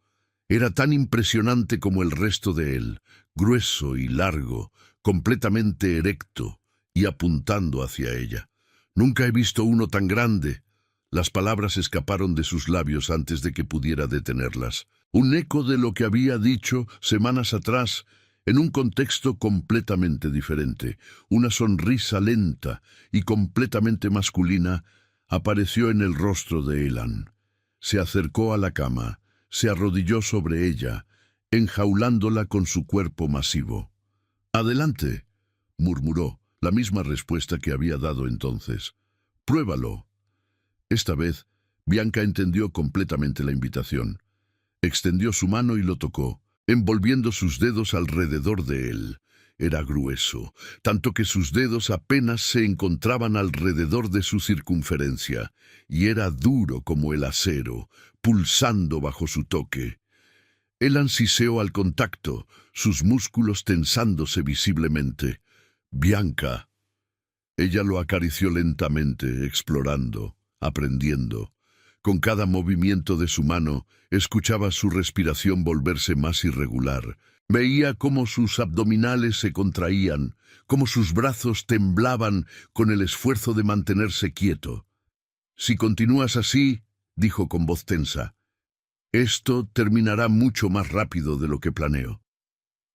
Era tan impresionante como el resto de él, grueso y largo, completamente erecto y apuntando hacia ella. «Nunca he visto uno tan grande». Las palabras escaparon de sus labios antes de que pudiera detenerlas. Un eco de lo que había dicho semanas atrás, en un contexto completamente diferente. Una sonrisa lenta y completamente masculina apareció en el rostro de Elan. Se acercó a la cama, Se arrodilló sobre ella, enjaulándola con su cuerpo masivo. «Adelante», murmuró, la misma respuesta que había dado entonces. «Pruébalo». Esta vez, Bianca entendió completamente la invitación. Extendió su mano y lo tocó, envolviendo sus dedos alrededor de él. Era grueso, tanto que sus dedos apenas se encontraban alrededor de su circunferencia, y era duro como el acero, pulsando bajo su toque. Él ansiseó al contacto, sus músculos tensándose visiblemente. «Bianca». Ella lo acarició lentamente, explorando, aprendiendo. Con cada movimiento de su mano, escuchaba su respiración volverse más irregular. Veía cómo sus abdominales se contraían, cómo sus brazos temblaban con el esfuerzo de mantenerse quieto. «Si continúas así», dijo con voz tensa, «esto terminará mucho más rápido de lo que planeo».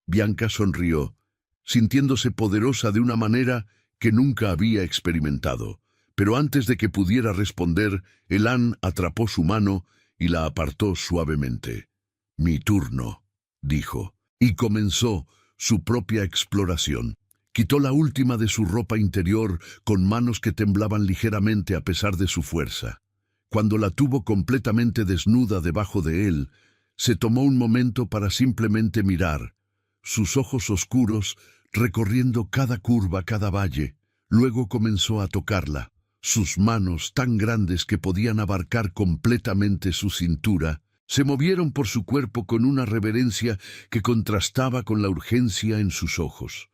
Bianca sonrió, sintiéndose poderosa de una manera que nunca había experimentado. Pero antes de que pudiera responder, Elan atrapó su mano y la apartó suavemente. «Mi turno», dijo, y comenzó su propia exploración. Quitó la última de su ropa interior con manos que temblaban ligeramente a pesar de su fuerza. Cuando la tuvo completamente desnuda debajo de él, se tomó un momento para simplemente mirar, sus ojos oscuros recorriendo cada curva, cada valle. Luego comenzó a tocarla. Sus manos, tan grandes que podían abarcar completamente su cintura, se movieron por su cuerpo con una reverencia que contrastaba con la urgencia en sus ojos.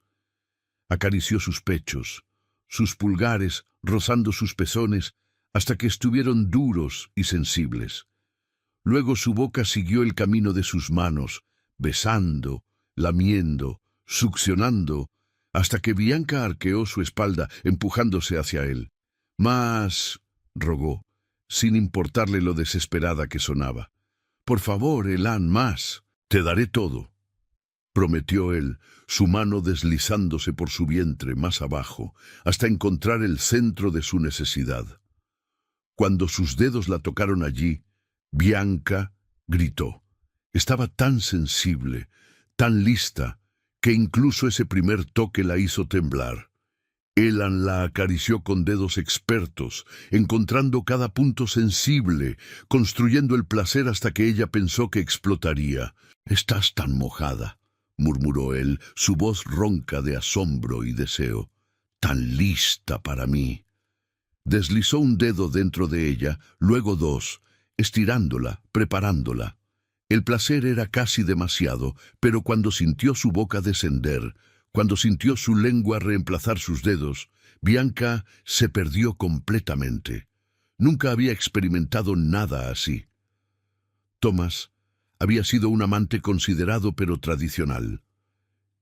Acarició sus pechos, sus pulgares rozando sus pezones, hasta que estuvieron duros y sensibles. Luego su boca siguió el camino de sus manos, besando, lamiendo, succionando, hasta que Bianca arqueó su espalda, empujándose hacia él. «Más», rogó, sin importarle lo desesperada que sonaba. «Por favor, Elan, más. Te daré todo», prometió él, su mano deslizándose por su vientre más abajo, hasta encontrar el centro de su necesidad. Cuando sus dedos la tocaron allí, Bianca gritó. Estaba tan sensible, tan lista, que incluso ese primer toque la hizo temblar. Elan la acarició con dedos expertos, encontrando cada punto sensible, construyendo el placer hasta que ella pensó que explotaría. «Estás tan mojada», murmuró él, su voz ronca de asombro y deseo. «Tan lista para mí». Deslizó un dedo dentro de ella, luego dos, estirándola, preparándola. El placer era casi demasiado, pero cuando sintió su boca descender, cuando sintió su lengua reemplazar sus dedos, Bianca se perdió completamente. Nunca había experimentado nada así. Thomas había sido un amante considerado pero tradicional.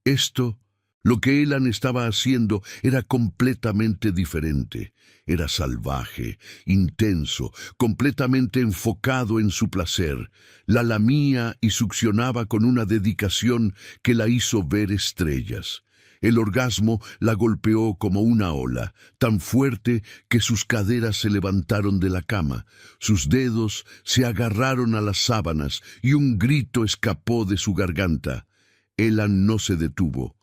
Esto, lo que Elan estaba haciendo, era completamente diferente. Era salvaje, intenso, completamente enfocado en su placer. La lamía y succionaba con una dedicación que la hizo ver estrellas. El orgasmo la golpeó como una ola, tan fuerte que sus caderas se levantaron de la cama, sus dedos se agarraron a las sábanas y un grito escapó de su garganta. Elan no se detuvo,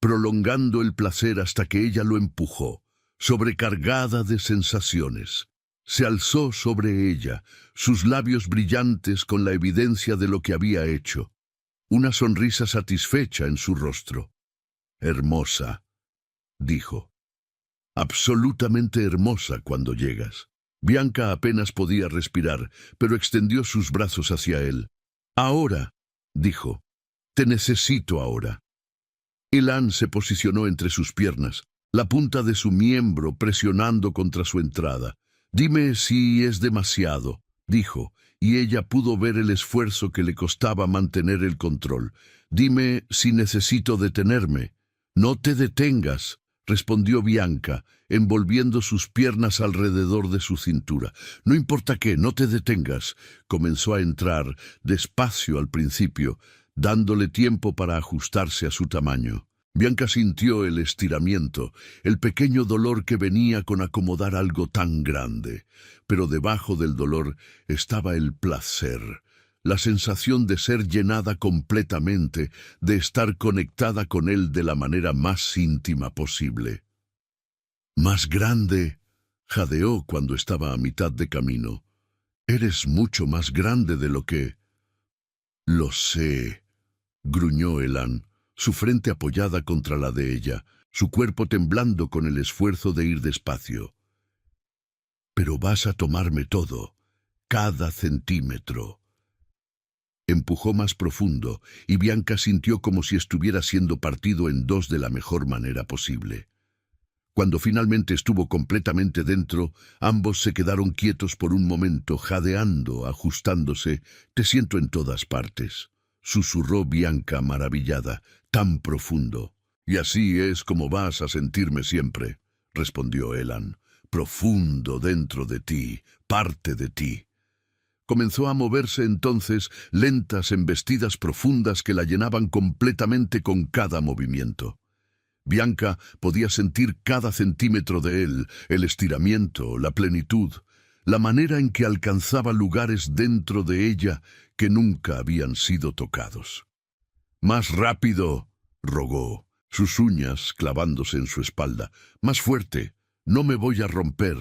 prolongando el placer hasta que ella lo empujó, sobrecargada de sensaciones. Se alzó sobre ella, sus labios brillantes con la evidencia de lo que había hecho, una sonrisa satisfecha en su rostro. «Hermosa», dijo. «Absolutamente hermosa cuando llegas». Bianca apenas podía respirar, pero extendió sus brazos hacia él. «Ahora», dijo, «te necesito ahora». Elan se posicionó entre sus piernas, la punta de su miembro presionando contra su entrada. «Dime si es demasiado», dijo, y ella pudo ver el esfuerzo que le costaba mantener el control. «Dime si necesito detenerme». «No te detengas», respondió Bianca, envolviendo sus piernas alrededor de su cintura. «No importa qué, no te detengas». Comenzó a entrar, despacio al principio, dándole tiempo para ajustarse a su tamaño. Bianca sintió el estiramiento, el pequeño dolor que venía con acomodar algo tan grande. Pero debajo del dolor estaba el placer, la sensación de ser llenada completamente, de estar conectada con él de la manera más íntima posible. Más grande, jadeó cuando estaba a mitad de camino. Eres mucho más grande de lo que... Lo sé, gruñó Elan, su frente apoyada contra la de ella, su cuerpo temblando con el esfuerzo de ir despacio. Pero vas a tomarme todo, cada centímetro. Empujó más profundo, y Bianca sintió como si estuviera siendo partido en dos de la mejor manera posible. Cuando finalmente estuvo completamente dentro, ambos se quedaron quietos por un momento, jadeando, ajustándose. «Te siento en todas partes», susurró Bianca maravillada, «tan profundo». «Y así es como vas a sentirme siempre», respondió Elan, «profundo dentro de ti, parte de ti». Comenzó a moverse entonces, lentas embestidas profundas que la llenaban completamente con cada movimiento. Bianca podía sentir cada centímetro de él, el estiramiento, la plenitud, la manera en que alcanzaba lugares dentro de ella que nunca habían sido tocados. «Más rápido», rogó, sus uñas clavándose en su espalda. «Más fuerte, no me voy a romper».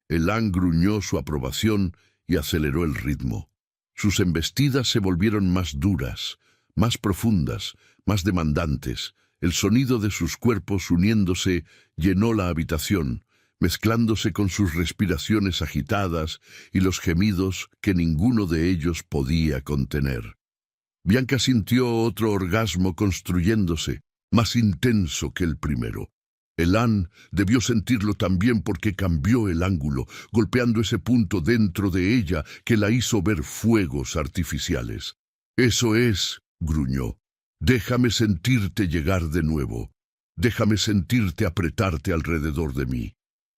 Elan gruñó su aprobación y aceleró el ritmo. Sus embestidas se volvieron más duras, más profundas, más demandantes. El sonido de sus cuerpos uniéndose llenó la habitación, mezclándose con sus respiraciones agitadas y los gemidos que ninguno de ellos podía contener. Bianca sintió otro orgasmo construyéndose, más intenso que el primero. Elan debió sentirlo también porque cambió el ángulo, golpeando ese punto dentro de ella que la hizo ver fuegos artificiales. «Eso es», gruñó. «Déjame sentirte llegar de nuevo. Déjame sentirte apretarte alrededor de mí».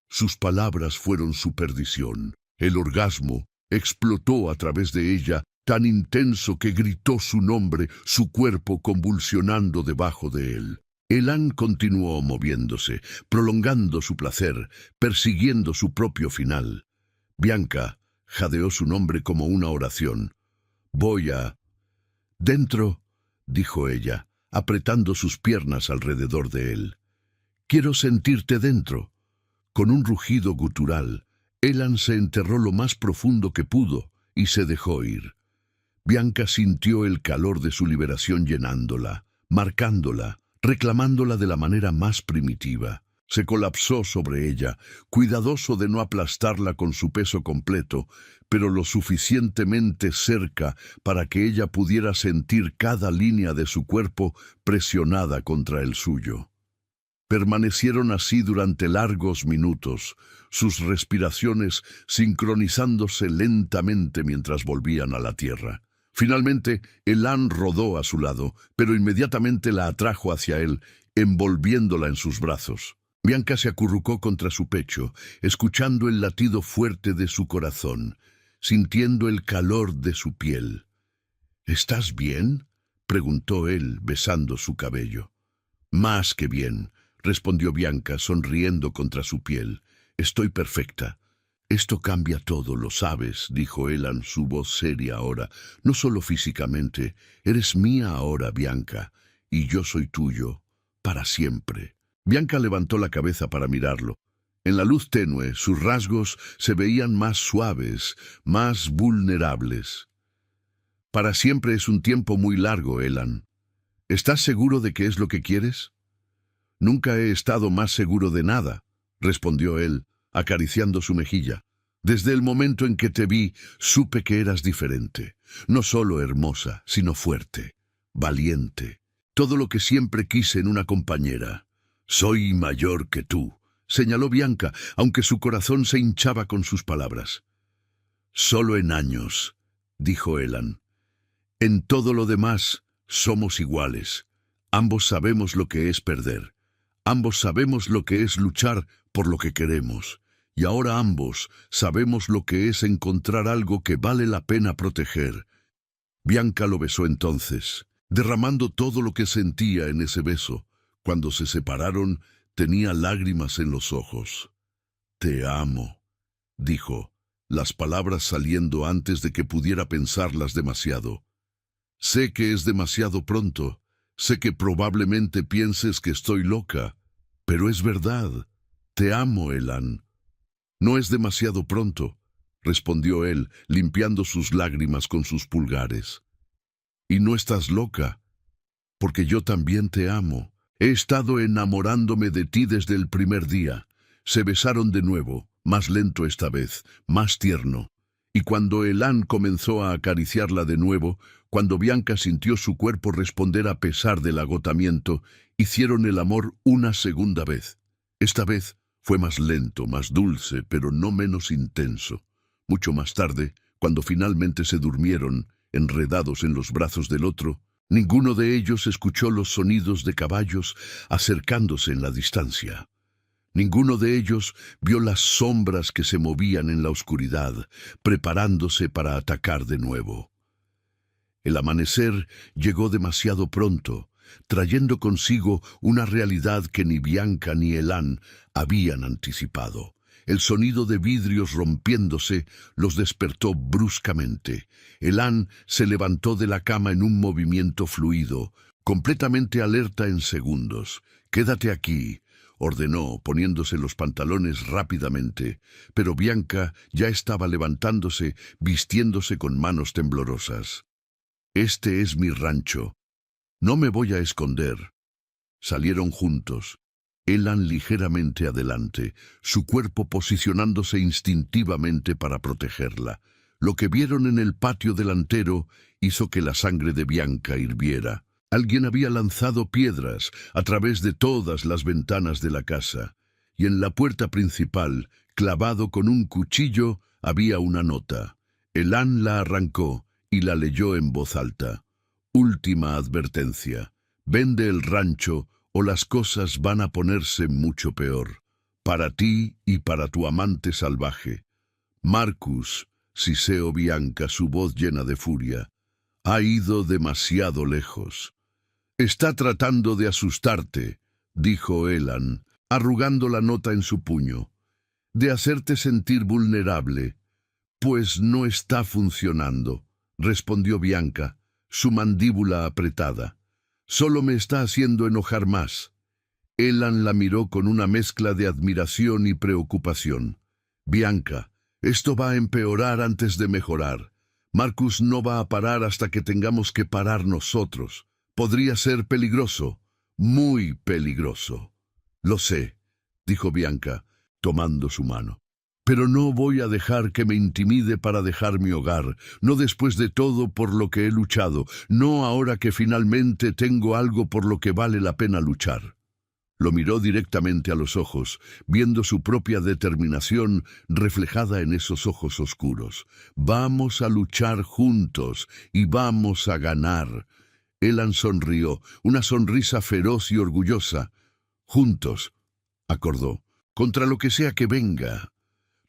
Sus palabras fueron su perdición. El orgasmo explotó a través de ella, tan intenso que gritó su nombre, su cuerpo convulsionando debajo de él. Elan continuó moviéndose, prolongando su placer, persiguiendo su propio final. Bianca jadeó su nombre como una oración. «Voy a...» «Dentro», dijo ella, apretando sus piernas alrededor de él. «Quiero sentirte dentro». Con un rugido gutural, Elan se enterró lo más profundo que pudo y se dejó ir. Bianca sintió el calor de su liberación llenándola, marcándola, reclamándola de la manera más primitiva. Se colapsó sobre ella, cuidadoso de no aplastarla con su peso completo, pero lo suficientemente cerca para que ella pudiera sentir cada línea de su cuerpo presionada contra el suyo. Permanecieron así durante largos minutos, sus respiraciones sincronizándose lentamente mientras volvían a la tierra. Finalmente, Elan rodó a su lado, pero inmediatamente la atrajo hacia él, envolviéndola en sus brazos. Bianca se acurrucó contra su pecho, escuchando el latido fuerte de su corazón, sintiendo el calor de su piel. «¿Estás bien?», preguntó él, besando su cabello. «Más que bien», respondió Bianca, sonriendo contra su piel. «Estoy perfecta». «Esto cambia todo, lo sabes», dijo Elan, su voz seria ahora. «No solo físicamente, eres mía ahora, Bianca, y yo soy tuyo, para siempre». Bianca levantó la cabeza para mirarlo. En la luz tenue, sus rasgos se veían más suaves, más vulnerables. «Para siempre es un tiempo muy largo, Elan. ¿Estás seguro de que es lo que quieres?» «Nunca he estado más seguro de nada», respondió él, acariciando su mejilla. «Desde el momento en que te vi, supe que eras diferente. No solo hermosa, sino fuerte, valiente. Todo lo que siempre quise en una compañera. Soy mayor que tú», señaló Bianca, aunque su corazón se hinchaba con sus palabras. «Solo en años», dijo Elan. «En todo lo demás, somos iguales. Ambos sabemos lo que es perder. Ambos sabemos lo que es luchar por lo que queremos. Y ahora ambos sabemos lo que es encontrar algo que vale la pena proteger». Bianca lo besó entonces, derramando todo lo que sentía en ese beso. Cuando se separaron, tenía lágrimas en los ojos. «Te amo», dijo, las palabras saliendo antes de que pudiera pensarlas demasiado. Sé que es demasiado pronto, sé que probablemente pienses que estoy loca, pero es verdad. Te amo, Elan. No es demasiado pronto, respondió él, limpiando sus lágrimas con sus pulgares. Y no estás loca, porque yo también te amo. He estado enamorándome de ti desde el primer día. Se besaron de nuevo, más lento esta vez, más tierno. Y cuando Elan comenzó a acariciarla de nuevo, cuando Bianca sintió su cuerpo responder a pesar del agotamiento, hicieron el amor una segunda vez. Esta vez fue más lento, más dulce, pero no menos intenso. Mucho más tarde, cuando finalmente se durmieron, enredados en los brazos del otro, ninguno de ellos escuchó los sonidos de caballos acercándose en la distancia. Ninguno de ellos vio las sombras que se movían en la oscuridad, preparándose para atacar de nuevo. El amanecer llegó demasiado pronto, trayendo consigo una realidad que ni Bianca ni Elan habían anticipado. El sonido de vidrios rompiéndose los despertó bruscamente. Elan se levantó de la cama en un movimiento fluido, completamente alerta en segundos. «Quédate aquí», ordenó, poniéndose los pantalones rápidamente, pero Bianca ya estaba levantándose, vistiéndose con manos temblorosas. «Este es mi rancho. No me voy a esconder». Salieron juntos. Elan ligeramente adelante, su cuerpo posicionándose instintivamente para protegerla. Lo que vieron en el patio delantero hizo que la sangre de Bianca hirviera. Alguien había lanzado piedras a través de todas las ventanas de la casa, y en la puerta principal, clavado con un cuchillo, había una nota. Elan la arrancó y la leyó en voz alta. «Última advertencia. Vende el rancho o las cosas van a ponerse mucho peor. Para ti y para tu amante salvaje. Marcus», siseó Bianca, su voz llena de furia, «ha ido demasiado lejos». «Está tratando de asustarte», dijo Elan, arrugando la nota en su puño, «de hacerte sentir vulnerable». «Pues no está funcionando», respondió Bianca, su mandíbula apretada. «Solo me está haciendo enojar más». Elan la miró con una mezcla de admiración y preocupación. «Bianca, esto va a empeorar antes de mejorar. Marcus no va a parar hasta que tengamos que parar nosotros. Podría ser peligroso, muy peligroso». «Lo sé», dijo Bianca, tomando su mano. «Pero no voy a dejar que me intimide para dejar mi hogar, no después de todo por lo que he luchado, no ahora que finalmente tengo algo por lo que vale la pena luchar». Lo miró directamente a los ojos, viendo su propia determinación reflejada en esos ojos oscuros. «Vamos a luchar juntos y vamos a ganar». Elan sonrió, una sonrisa feroz y orgullosa. «Juntos», acordó, «contra lo que sea que venga».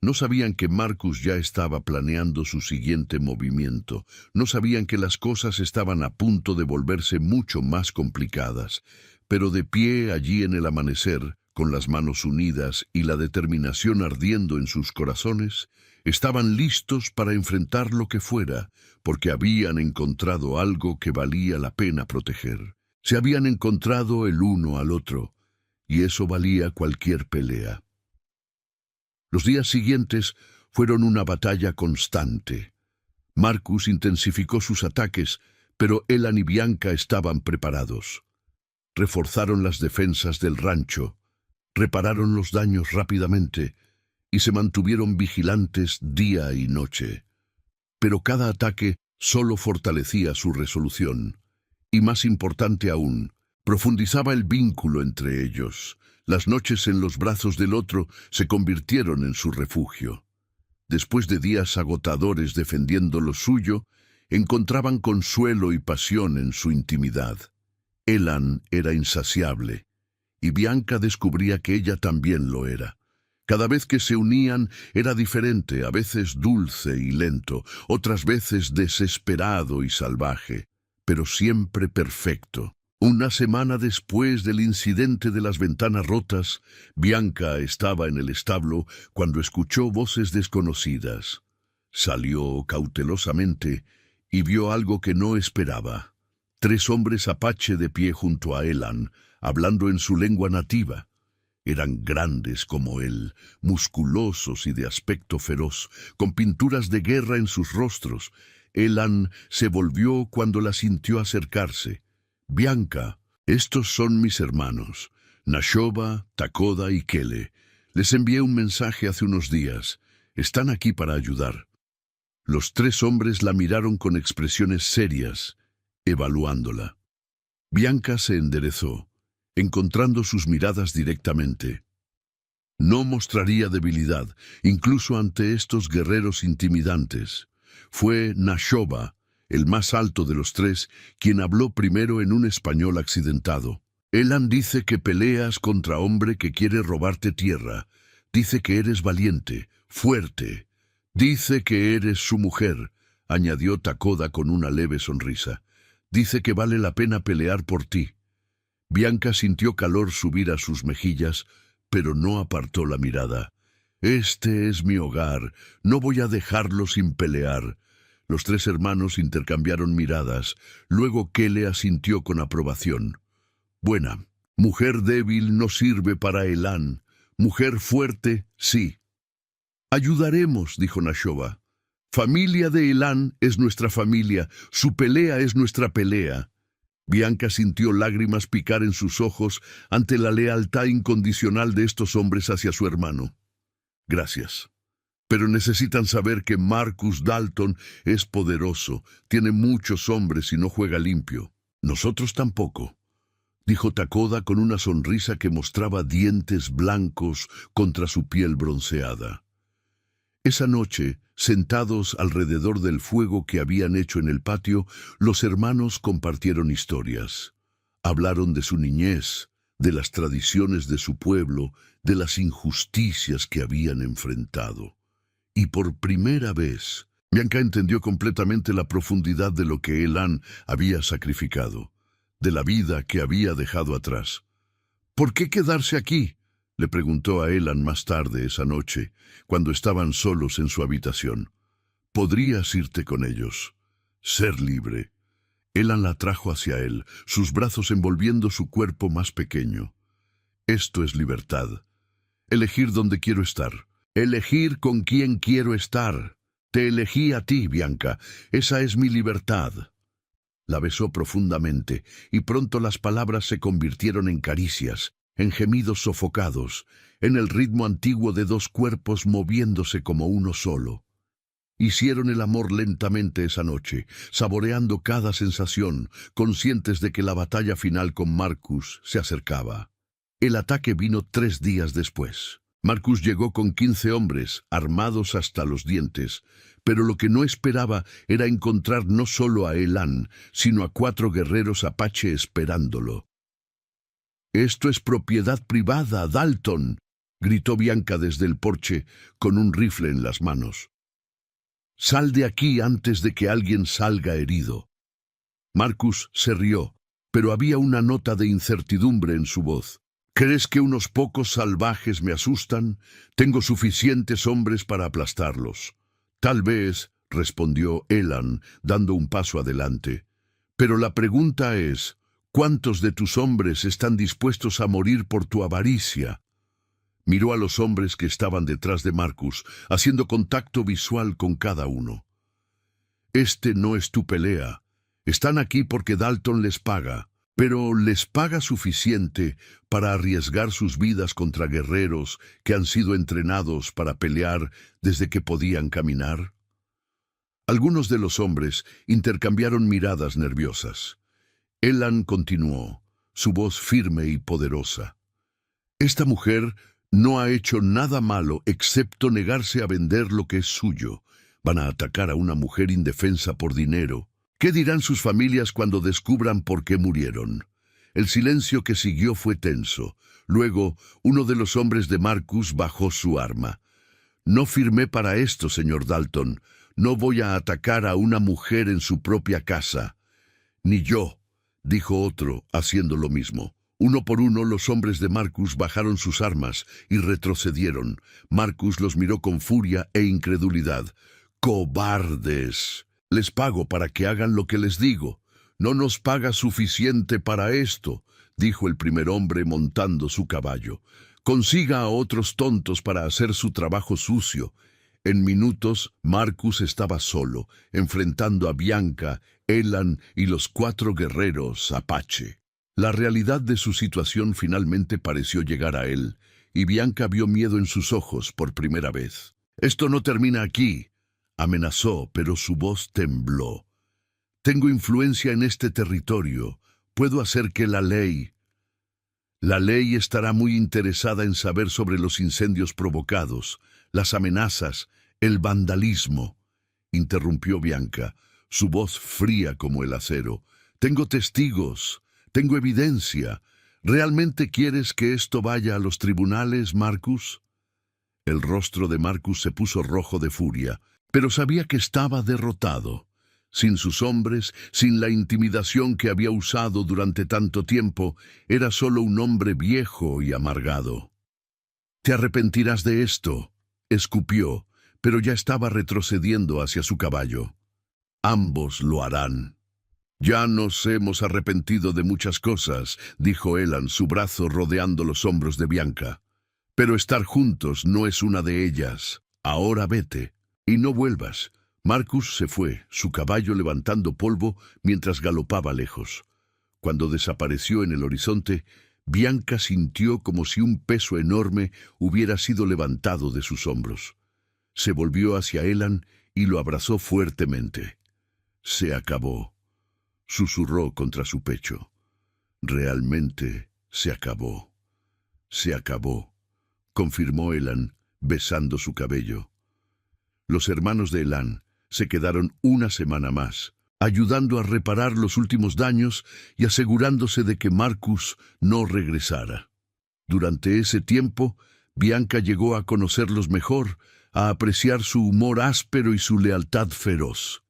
No sabían que Marcus ya estaba planeando su siguiente movimiento. No sabían que las cosas estaban a punto de volverse mucho más complicadas. Pero de pie allí en el amanecer, con las manos unidas y la determinación ardiendo en sus corazones, estaban listos para enfrentar lo que fuera, porque habían encontrado algo que valía la pena proteger. Se habían encontrado el uno al otro, y eso valía cualquier pelea. Los días siguientes fueron una batalla constante. Marcus intensificó sus ataques, pero Elan y Bianca estaban preparados. Reforzaron las defensas del rancho, repararon los daños rápidamente y se mantuvieron vigilantes día y noche. Pero cada ataque solo fortalecía su resolución, y más importante aún, profundizaba el vínculo entre ellos. Las noches en los brazos del otro se convirtieron en su refugio. Después de días agotadores defendiendo lo suyo, encontraban consuelo y pasión en su intimidad. Elan era insaciable, y Bianca descubría que ella también lo era. Cada vez que se unían era diferente, a veces dulce y lento, otras veces desesperado y salvaje, pero siempre perfecto. Una semana después del incidente de las ventanas rotas, Bianca estaba en el establo cuando escuchó voces desconocidas. Salió cautelosamente y vio algo que no esperaba. 3 hombres apache de pie junto a Elan, hablando en su lengua nativa. Eran grandes como él, musculosos y de aspecto feroz, con pinturas de guerra en sus rostros. Elan se volvió cuando la sintió acercarse. «Bianca, estos son mis hermanos, Nashoba, Takoda y Kele. Les envié un mensaje hace unos días. Están aquí para ayudar». Los 3 hombres la miraron con expresiones serias, evaluándola. Bianca se enderezó, encontrando sus miradas directamente. No mostraría debilidad, incluso ante estos guerreros intimidantes. Fue Nashoba, el más alto de los 3, quien habló primero en un español accidentado. «Elan dice que peleas contra hombre que quiere robarte tierra. Dice que eres valiente, fuerte. Dice que eres su mujer», añadió Takoda con una leve sonrisa. «Dice que vale la pena pelear por ti». Bianca sintió calor subir a sus mejillas, pero no apartó la mirada. «Este es mi hogar, no voy a dejarlo sin pelear». Los 3 hermanos intercambiaron miradas, luego Kele asintió con aprobación. «Buena. Mujer débil no sirve para Elan. Mujer fuerte, sí». «Ayudaremos», dijo Nashoba. «Familia de Elan es nuestra familia, su pelea es nuestra pelea». Bianca sintió lágrimas picar en sus ojos ante la lealtad incondicional de estos hombres hacia su hermano. «Gracias. Pero necesitan saber que Marcus Dalton es poderoso, tiene muchos hombres y no juega limpio. Nosotros tampoco», dijo Takoda con una sonrisa que mostraba dientes blancos contra su piel bronceada. Esa noche, sentados alrededor del fuego que habían hecho en el patio, los hermanos compartieron historias. Hablaron de su niñez, de las tradiciones de su pueblo, de las injusticias que habían enfrentado. Y por primera vez, Bianca entendió completamente la profundidad de lo que Elan había sacrificado, de la vida que había dejado atrás. «¿Por qué quedarse aquí?», le preguntó a Elan más tarde esa noche, cuando estaban solos en su habitación. «Podrías irte con ellos, ser libre». Elan la trajo hacia él, sus brazos envolviendo su cuerpo más pequeño. «Esto es libertad. Elegir dónde quiero estar. Elegir con quién quiero estar. Te elegí a ti, Bianca. Esa es mi libertad». La besó profundamente, y pronto las palabras se convirtieron en caricias, en gemidos sofocados, en el ritmo antiguo de 2 cuerpos moviéndose como uno solo. Hicieron el amor lentamente esa noche, saboreando cada sensación, conscientes de que la batalla final con Marcus se acercaba. El ataque vino 3 días después. Marcus llegó con 15 hombres, armados hasta los dientes, pero lo que no esperaba era encontrar no solo a Elan, sino a 4 guerreros apache esperándolo. «Esto es propiedad privada, Dalton», gritó Bianca desde el porche, con un rifle en las manos. «Sal de aquí antes de que alguien salga herido». Marcus se rió, pero había una nota de incertidumbre en su voz. «¿Crees que unos pocos salvajes me asustan? Tengo suficientes hombres para aplastarlos». «Tal vez», respondió Elan, dando un paso adelante. «Pero la pregunta es, ¿cuántos de tus hombres están dispuestos a morir por tu avaricia?» Miró a los hombres que estaban detrás de Marcus, haciendo contacto visual con cada uno. «Este no es tu pelea. Están aquí porque Dalton les paga, pero les paga suficiente para arriesgar sus vidas contra guerreros que han sido entrenados para pelear desde que podían caminar». Algunos de los hombres intercambiaron miradas nerviosas. Elan continuó, su voz firme y poderosa. «Esta mujer no ha hecho nada malo excepto negarse a vender lo que es suyo. Van a atacar a una mujer indefensa por dinero. ¿Qué dirán sus familias cuando descubran por qué murieron?» El silencio que siguió fue tenso. Luego, uno de los hombres de Marcus bajó su arma. «No firmé para esto, señor Dalton. No voy a atacar a una mujer en su propia casa». «Ni yo», dijo otro, haciendo lo mismo. Uno por uno, los hombres de Marcus bajaron sus armas y retrocedieron. Marcus los miró con furia e incredulidad. ¡Cobardes! Les pago para que hagan lo que les digo. No nos paga suficiente para esto, dijo el primer hombre montando su caballo. Consiga a otros tontos para hacer su trabajo sucio. En minutos, Marcus estaba solo, enfrentando a Bianca, Elan y los 4 guerreros Apache. La realidad de su situación finalmente pareció llegar a él, y Bianca vio miedo en sus ojos por primera vez. «Esto no termina aquí», amenazó, pero su voz tembló. «Tengo influencia en este territorio. Puedo hacer que la ley estará muy interesada en saber sobre los incendios provocados, las amenazas, el vandalismo», interrumpió Bianca, su voz fría como el acero. «Tengo testigos, tengo evidencia. ¿Realmente quieres que esto vaya a los tribunales, Marcus?» El rostro de Marcus se puso rojo de furia, pero sabía que estaba derrotado. Sin sus hombres, sin la intimidación que había usado durante tanto tiempo, era solo un hombre viejo y amargado. «Te arrepentirás de esto», escupió, pero ya estaba retrocediendo hacia su caballo. «Ambos lo harán». «Ya nos hemos arrepentido de muchas cosas», dijo Elan, su brazo rodeando los hombros de Bianca. «Pero estar juntos no es una de ellas. Ahora vete, y no vuelvas». Marcus se fue, su caballo levantando polvo mientras galopaba lejos. Cuando desapareció en el horizonte, Bianca sintió como si un peso enorme hubiera sido levantado de sus hombros. Se volvió hacia Elan y lo abrazó fuertemente. «Se acabó», susurró contra su pecho. «Realmente se acabó. Se acabó», confirmó Elan, besando su cabello. Los hermanos de Elan se quedaron una semana más, ayudando a reparar los últimos daños y asegurándose de que Marcus no regresara. Durante ese tiempo, Bianca llegó a conocerlos mejor, a apreciar su humor áspero y su lealtad feroz.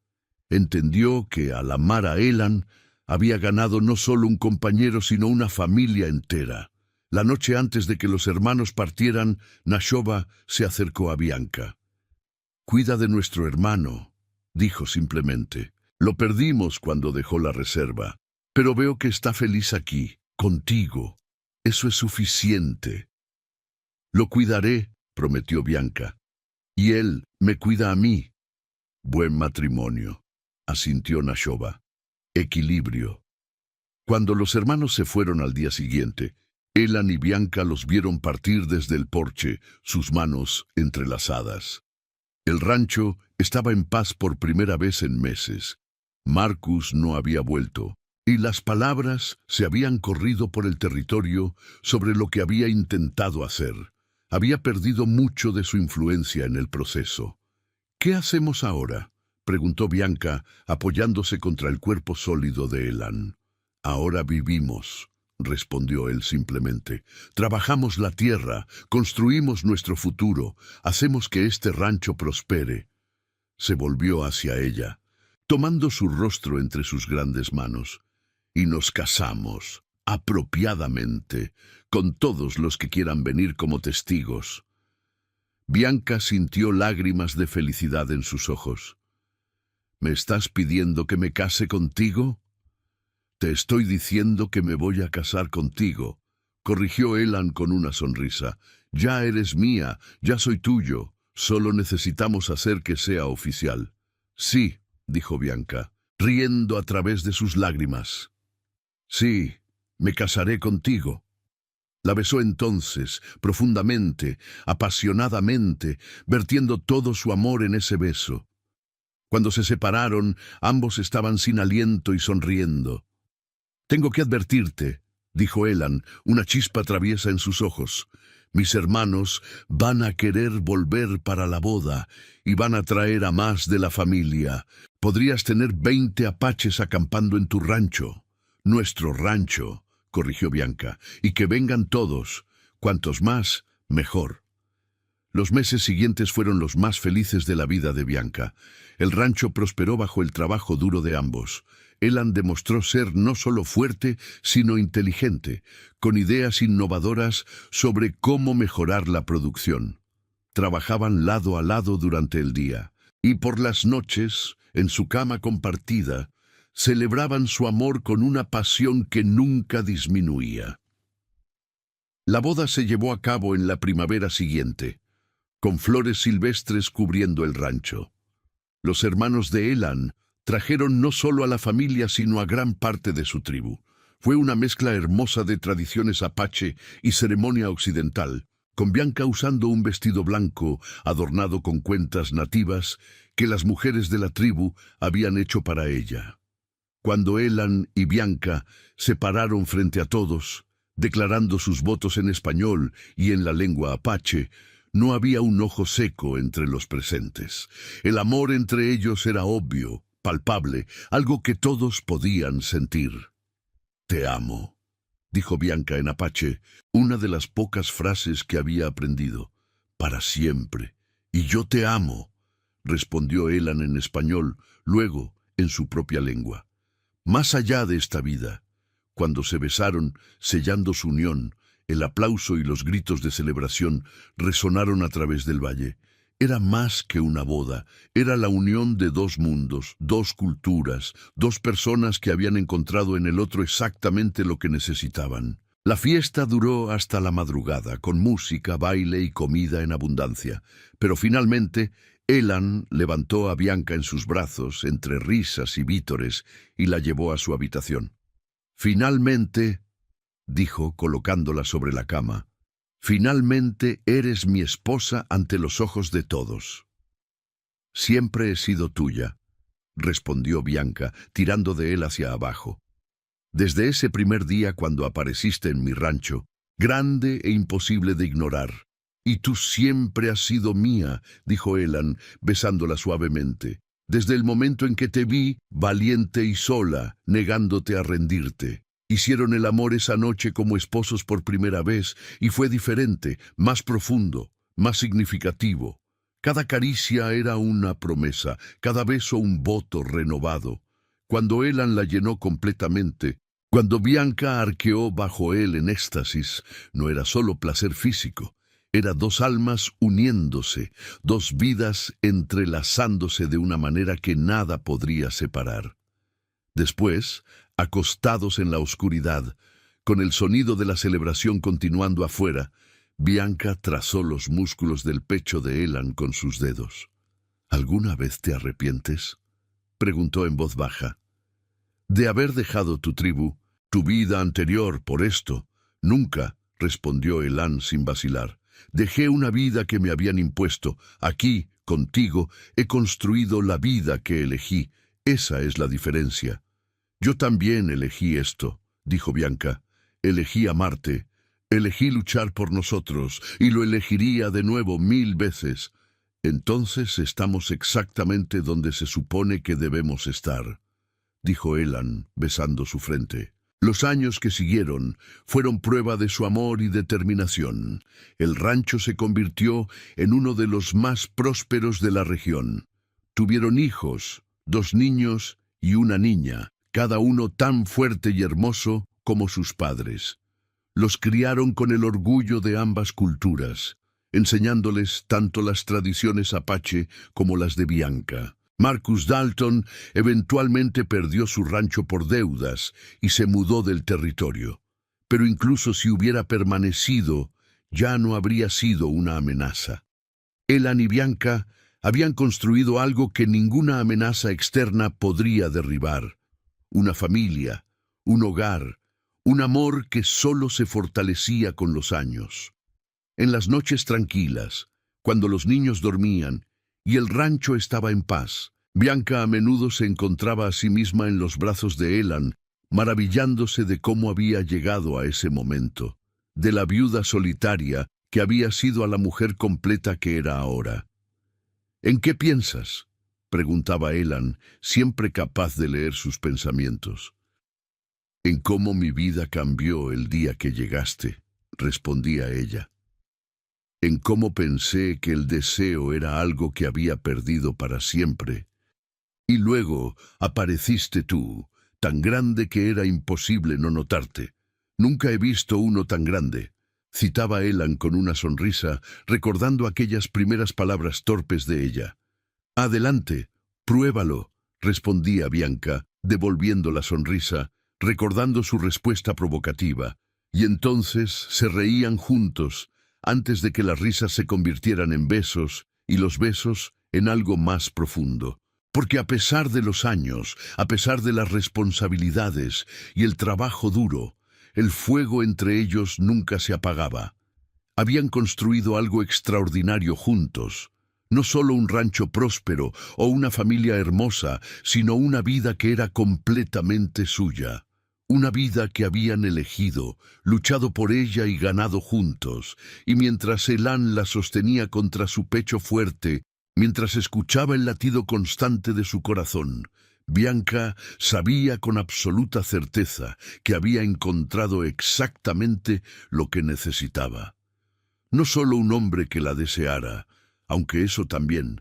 Entendió que al amar a Elan, había ganado no solo un compañero, sino una familia entera. La noche antes de que los hermanos partieran, Nashoba se acercó a Bianca. «Cuida de nuestro hermano», dijo simplemente. «Lo perdimos cuando dejó la reserva, pero veo que está feliz aquí, contigo. Eso es suficiente». «Lo cuidaré», prometió Bianca. «Y él me cuida a mí». «Buen matrimonio», asintió Nashoba. «Equilibrio». Cuando los hermanos se fueron al día siguiente, Elan y Bianca los vieron partir desde el porche, sus manos entrelazadas. El rancho estaba en paz por primera vez en meses. Marcus no había vuelto, y las palabras se habían corrido por el territorio sobre lo que había intentado hacer. Había perdido mucho de su influencia en el proceso. «¿Qué hacemos ahora?», preguntó Bianca, apoyándose contra el cuerpo sólido de Elan. «Ahora vivimos», respondió él simplemente. «Trabajamos la tierra, construimos nuestro futuro, hacemos que este rancho prospere». Se volvió hacia ella, tomando su rostro entre sus grandes manos. «Y nos casamos, apropiadamente, con todos los que quieran venir como testigos». Bianca sintió lágrimas de felicidad en sus ojos. «¿Me estás pidiendo que me case contigo?» «Te estoy diciendo que me voy a casar contigo», corrigió Elan con una sonrisa. «Ya eres mía, ya soy tuyo, solo necesitamos hacer que sea oficial». «Sí», dijo Bianca, riendo a través de sus lágrimas. «Sí, me casaré contigo». La besó entonces, profundamente, apasionadamente, vertiendo todo su amor en ese beso. Cuando se separaron, ambos estaban sin aliento y sonriendo. «Tengo que advertirte», dijo Elan, una chispa traviesa en sus ojos. «Mis hermanos van a querer volver para la boda y van a traer a más de la familia. Podrías tener 20 apaches acampando en tu rancho». «Nuestro rancho», corrigió Bianca, «y que vengan todos. Cuantos más, mejor». Los meses siguientes fueron los más felices de la vida de Bianca. El rancho prosperó bajo el trabajo duro de ambos. Elan demostró ser no solo fuerte, sino inteligente, con ideas innovadoras sobre cómo mejorar la producción. Trabajaban lado a lado durante el día, y por las noches, en su cama compartida, celebraban su amor con una pasión que nunca disminuía. La boda se llevó a cabo en la primavera siguiente, con flores silvestres cubriendo el rancho. Los hermanos de Elan trajeron no solo a la familia, sino a gran parte de su tribu. Fue una mezcla hermosa de tradiciones apache y ceremonia occidental, con Bianca usando un vestido blanco adornado con cuentas nativas que las mujeres de la tribu habían hecho para ella. Cuando Elan y Bianca se pararon frente a todos, declarando sus votos en español y en la lengua apache, no había un ojo seco entre los presentes. El amor entre ellos era obvio, palpable, algo que todos podían sentir. «Te amo», dijo Bianca en apache, una de las pocas frases que había aprendido. «Para siempre. Y yo te amo», respondió Elan en español, luego en su propia lengua. Más allá de esta vida, cuando se besaron, sellando su unión, el aplauso y los gritos de celebración resonaron a través del valle. Era más que una boda, era la unión de dos mundos, dos culturas, dos personas que habían encontrado en el otro exactamente lo que necesitaban. La fiesta duró hasta la madrugada, con música, baile y comida en abundancia, pero finalmente Elan levantó a Bianca en sus brazos, entre risas y vítores, y la llevó a su habitación. «Finalmente», dijo colocándola sobre la cama, «finalmente eres mi esposa ante los ojos de todos». «Siempre he sido tuya», respondió Bianca, tirando de él hacia abajo. «Desde ese primer día cuando apareciste en mi rancho, grande e imposible de ignorar. Y tú siempre has sido mía», dijo Elan, besándola suavemente, «desde el momento en que te vi, valiente y sola, negándote a rendirte. Hicieron el amor esa noche como esposos por primera vez, y fue diferente, más profundo, más significativo. Cada caricia era una promesa, cada beso un voto renovado. Cuando Elan la llenó completamente, cuando Bianca arqueó bajo él en éxtasis, no era solo placer físico, era dos almas uniéndose, dos vidas entrelazándose de una manera que nada podría separar. Después, acostados en la oscuridad, con el sonido de la celebración continuando afuera, Bianca trazó los músculos del pecho de Elan con sus dedos. «¿Alguna vez te arrepientes?», preguntó en voz baja. «¿De haber dejado tu tribu, tu vida anterior por esto?» «Nunca», respondió Elan sin vacilar. «Dejé una vida que me habían impuesto. Aquí, contigo, he construido la vida que elegí. Esa es la diferencia». «Yo también elegí esto», dijo Bianca. «Elegí amarte, elegí luchar por nosotros, y lo elegiría de nuevo 1000 veces. Entonces estamos exactamente donde se supone que debemos estar», dijo Elan, besando su frente. Los años que siguieron fueron prueba de su amor y determinación. El rancho se convirtió en uno de los más prósperos de la región. Tuvieron hijos, 2 niños y una niña, cada uno tan fuerte y hermoso como sus padres. Los criaron con el orgullo de ambas culturas, enseñándoles tanto las tradiciones apache como las de Bianca. Marcus Dalton eventualmente perdió su rancho por deudas y se mudó del territorio. Pero incluso si hubiera permanecido, ya no habría sido una amenaza. Elan y Bianca habían construido algo que ninguna amenaza externa podría derribar: una familia, un hogar, un amor que solo se fortalecía con los años. En las noches tranquilas, cuando los niños dormían y el rancho estaba en paz, Bianca a menudo se encontraba a sí misma en los brazos de Elan, maravillándose de cómo había llegado a ese momento, de la viuda solitaria que había sido a la mujer completa que era ahora. «¿En qué piensas?», preguntaba Elan, siempre capaz de leer sus pensamientos. «En cómo mi vida cambió el día que llegaste», respondía ella. «En cómo pensé que el deseo era algo que había perdido para siempre. Y luego apareciste tú, tan grande que era imposible no notarte. Nunca he visto uno tan grande», citaba Elan con una sonrisa, recordando aquellas primeras palabras torpes de ella. Adelante, pruébalo, respondía Bianca, devolviendo la sonrisa, recordando su respuesta provocativa, y entonces se reían juntos, antes de que las risas se convirtieran en besos, y los besos en algo más profundo. Porque a pesar de los años, a pesar de las responsabilidades y el trabajo duro, el fuego entre ellos nunca se apagaba. Habían construido algo extraordinario juntos. No solo un rancho próspero o una familia hermosa, sino una vida que era completamente suya. Una vida que habían elegido, luchado por ella y ganado juntos. Y mientras Elan la sostenía contra su pecho fuerte, mientras escuchaba el latido constante de su corazón, Bianca sabía con absoluta certeza que había encontrado exactamente lo que necesitaba. No solo un hombre que la deseara, aunque eso también.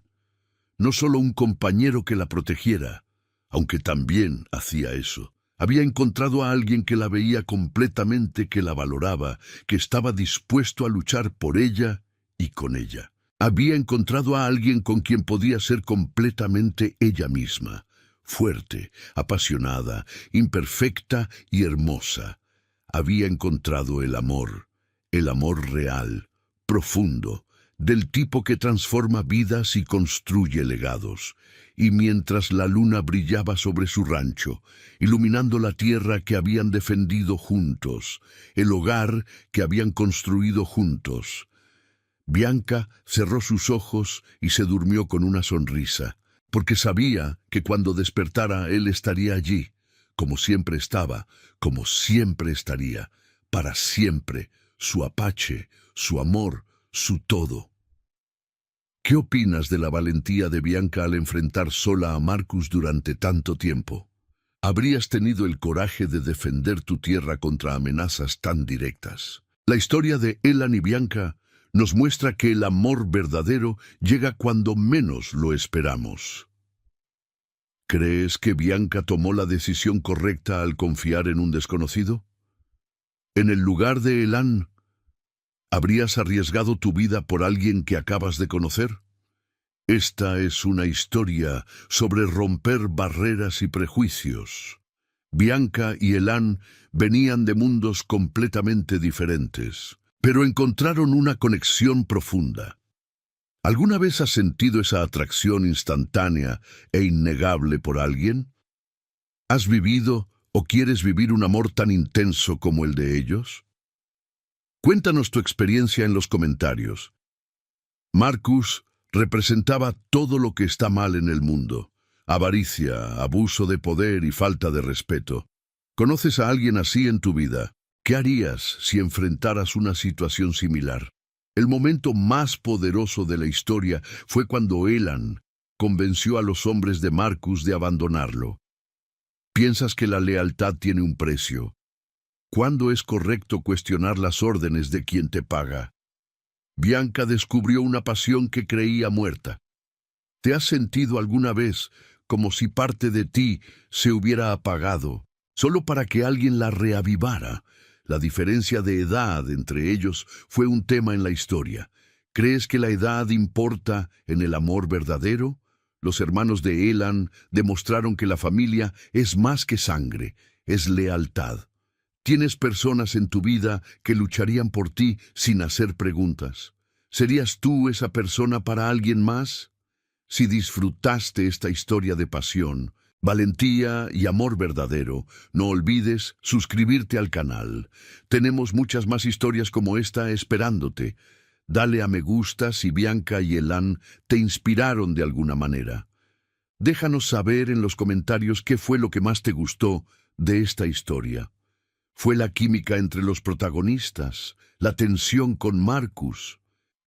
No solo un compañero que la protegiera, aunque también hacía eso. Había encontrado a alguien que la veía completamente, que la valoraba, que estaba dispuesto a luchar por ella y con ella. Había encontrado a alguien con quien podía ser completamente ella misma, fuerte, apasionada, imperfecta y hermosa. Había encontrado el amor real, profundo, del tipo que transforma vidas y construye legados. Y mientras la luna brillaba sobre su rancho, iluminando la tierra que habían defendido juntos, el hogar que habían construido juntos, Bianca cerró sus ojos y se durmió con una sonrisa, porque sabía que cuando despertara él estaría allí, como siempre estaba, como siempre estaría, para siempre, su apache, su amor, su todo. ¿Qué opinas de la valentía de Bianca al enfrentar sola a Marcus durante tanto tiempo? ¿Habrías tenido el coraje de defender tu tierra contra amenazas tan directas? La historia de Elan y Bianca nos muestra que el amor verdadero llega cuando menos lo esperamos. ¿Crees que Bianca tomó la decisión correcta al confiar en un desconocido? En el lugar de Elan, ¿habrías arriesgado tu vida por alguien que acabas de conocer? Esta es una historia sobre romper barreras y prejuicios. Bianca y Elan venían de mundos completamente diferentes, pero encontraron una conexión profunda. ¿Alguna vez has sentido esa atracción instantánea e innegable por alguien? ¿Has vivido o quieres vivir un amor tan intenso como el de ellos? Cuéntanos tu experiencia en los comentarios. Marcus representaba todo lo que está mal en el mundo: avaricia, abuso de poder y falta de respeto. ¿Conoces a alguien así en tu vida? ¿Qué harías si enfrentaras una situación similar? El momento más poderoso de la historia fue cuando Elan convenció a los hombres de Marcus de abandonarlo. ¿Piensas que la lealtad tiene un precio? ¿Cuándo es correcto cuestionar las órdenes de quien te paga? Bianca descubrió una pasión que creía muerta. ¿Te has sentido alguna vez como si parte de ti se hubiera apagado, solo para que alguien la reavivara? La diferencia de edad entre ellos fue un tema en la historia. ¿Crees que la edad importa en el amor verdadero? Los hermanos de Elan demostraron que la familia es más que sangre, es lealtad. ¿Tienes personas en tu vida que lucharían por ti sin hacer preguntas? ¿Serías tú esa persona para alguien más? Si disfrutaste esta historia de pasión, valentía y amor verdadero, no olvides suscribirte al canal. Tenemos muchas más historias como esta esperándote. Dale a me gusta si Bianca y Elan te inspiraron de alguna manera. Déjanos saber en los comentarios qué fue lo que más te gustó de esta historia. ¿Fue la química entre los protagonistas, la tensión con Marcus,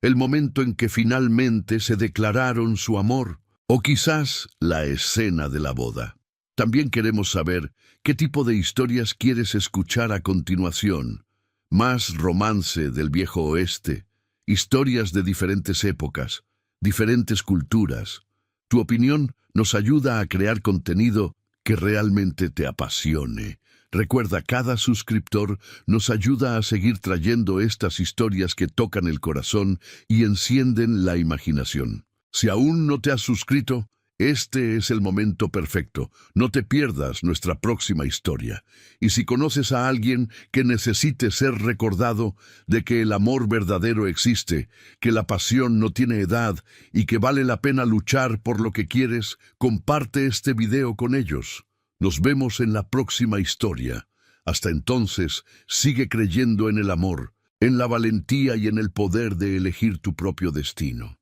el momento en que finalmente se declararon su amor, o quizás la escena de la boda? También queremos saber qué tipo de historias quieres escuchar a continuación. Más romance del viejo oeste, historias de diferentes épocas, diferentes culturas. Tu opinión nos ayuda a crear contenido que realmente te apasione. Recuerda, cada suscriptor nos ayuda a seguir trayendo estas historias que tocan el corazón y encienden la imaginación. Si aún no te has suscrito, este es el momento perfecto. No te pierdas nuestra próxima historia. Y si conoces a alguien que necesite ser recordado de que el amor verdadero existe, que la pasión no tiene edad y que vale la pena luchar por lo que quieres, comparte este video con ellos. Nos vemos en la próxima historia. Hasta entonces, sigue creyendo en el amor, en la valentía y en el poder de elegir tu propio destino.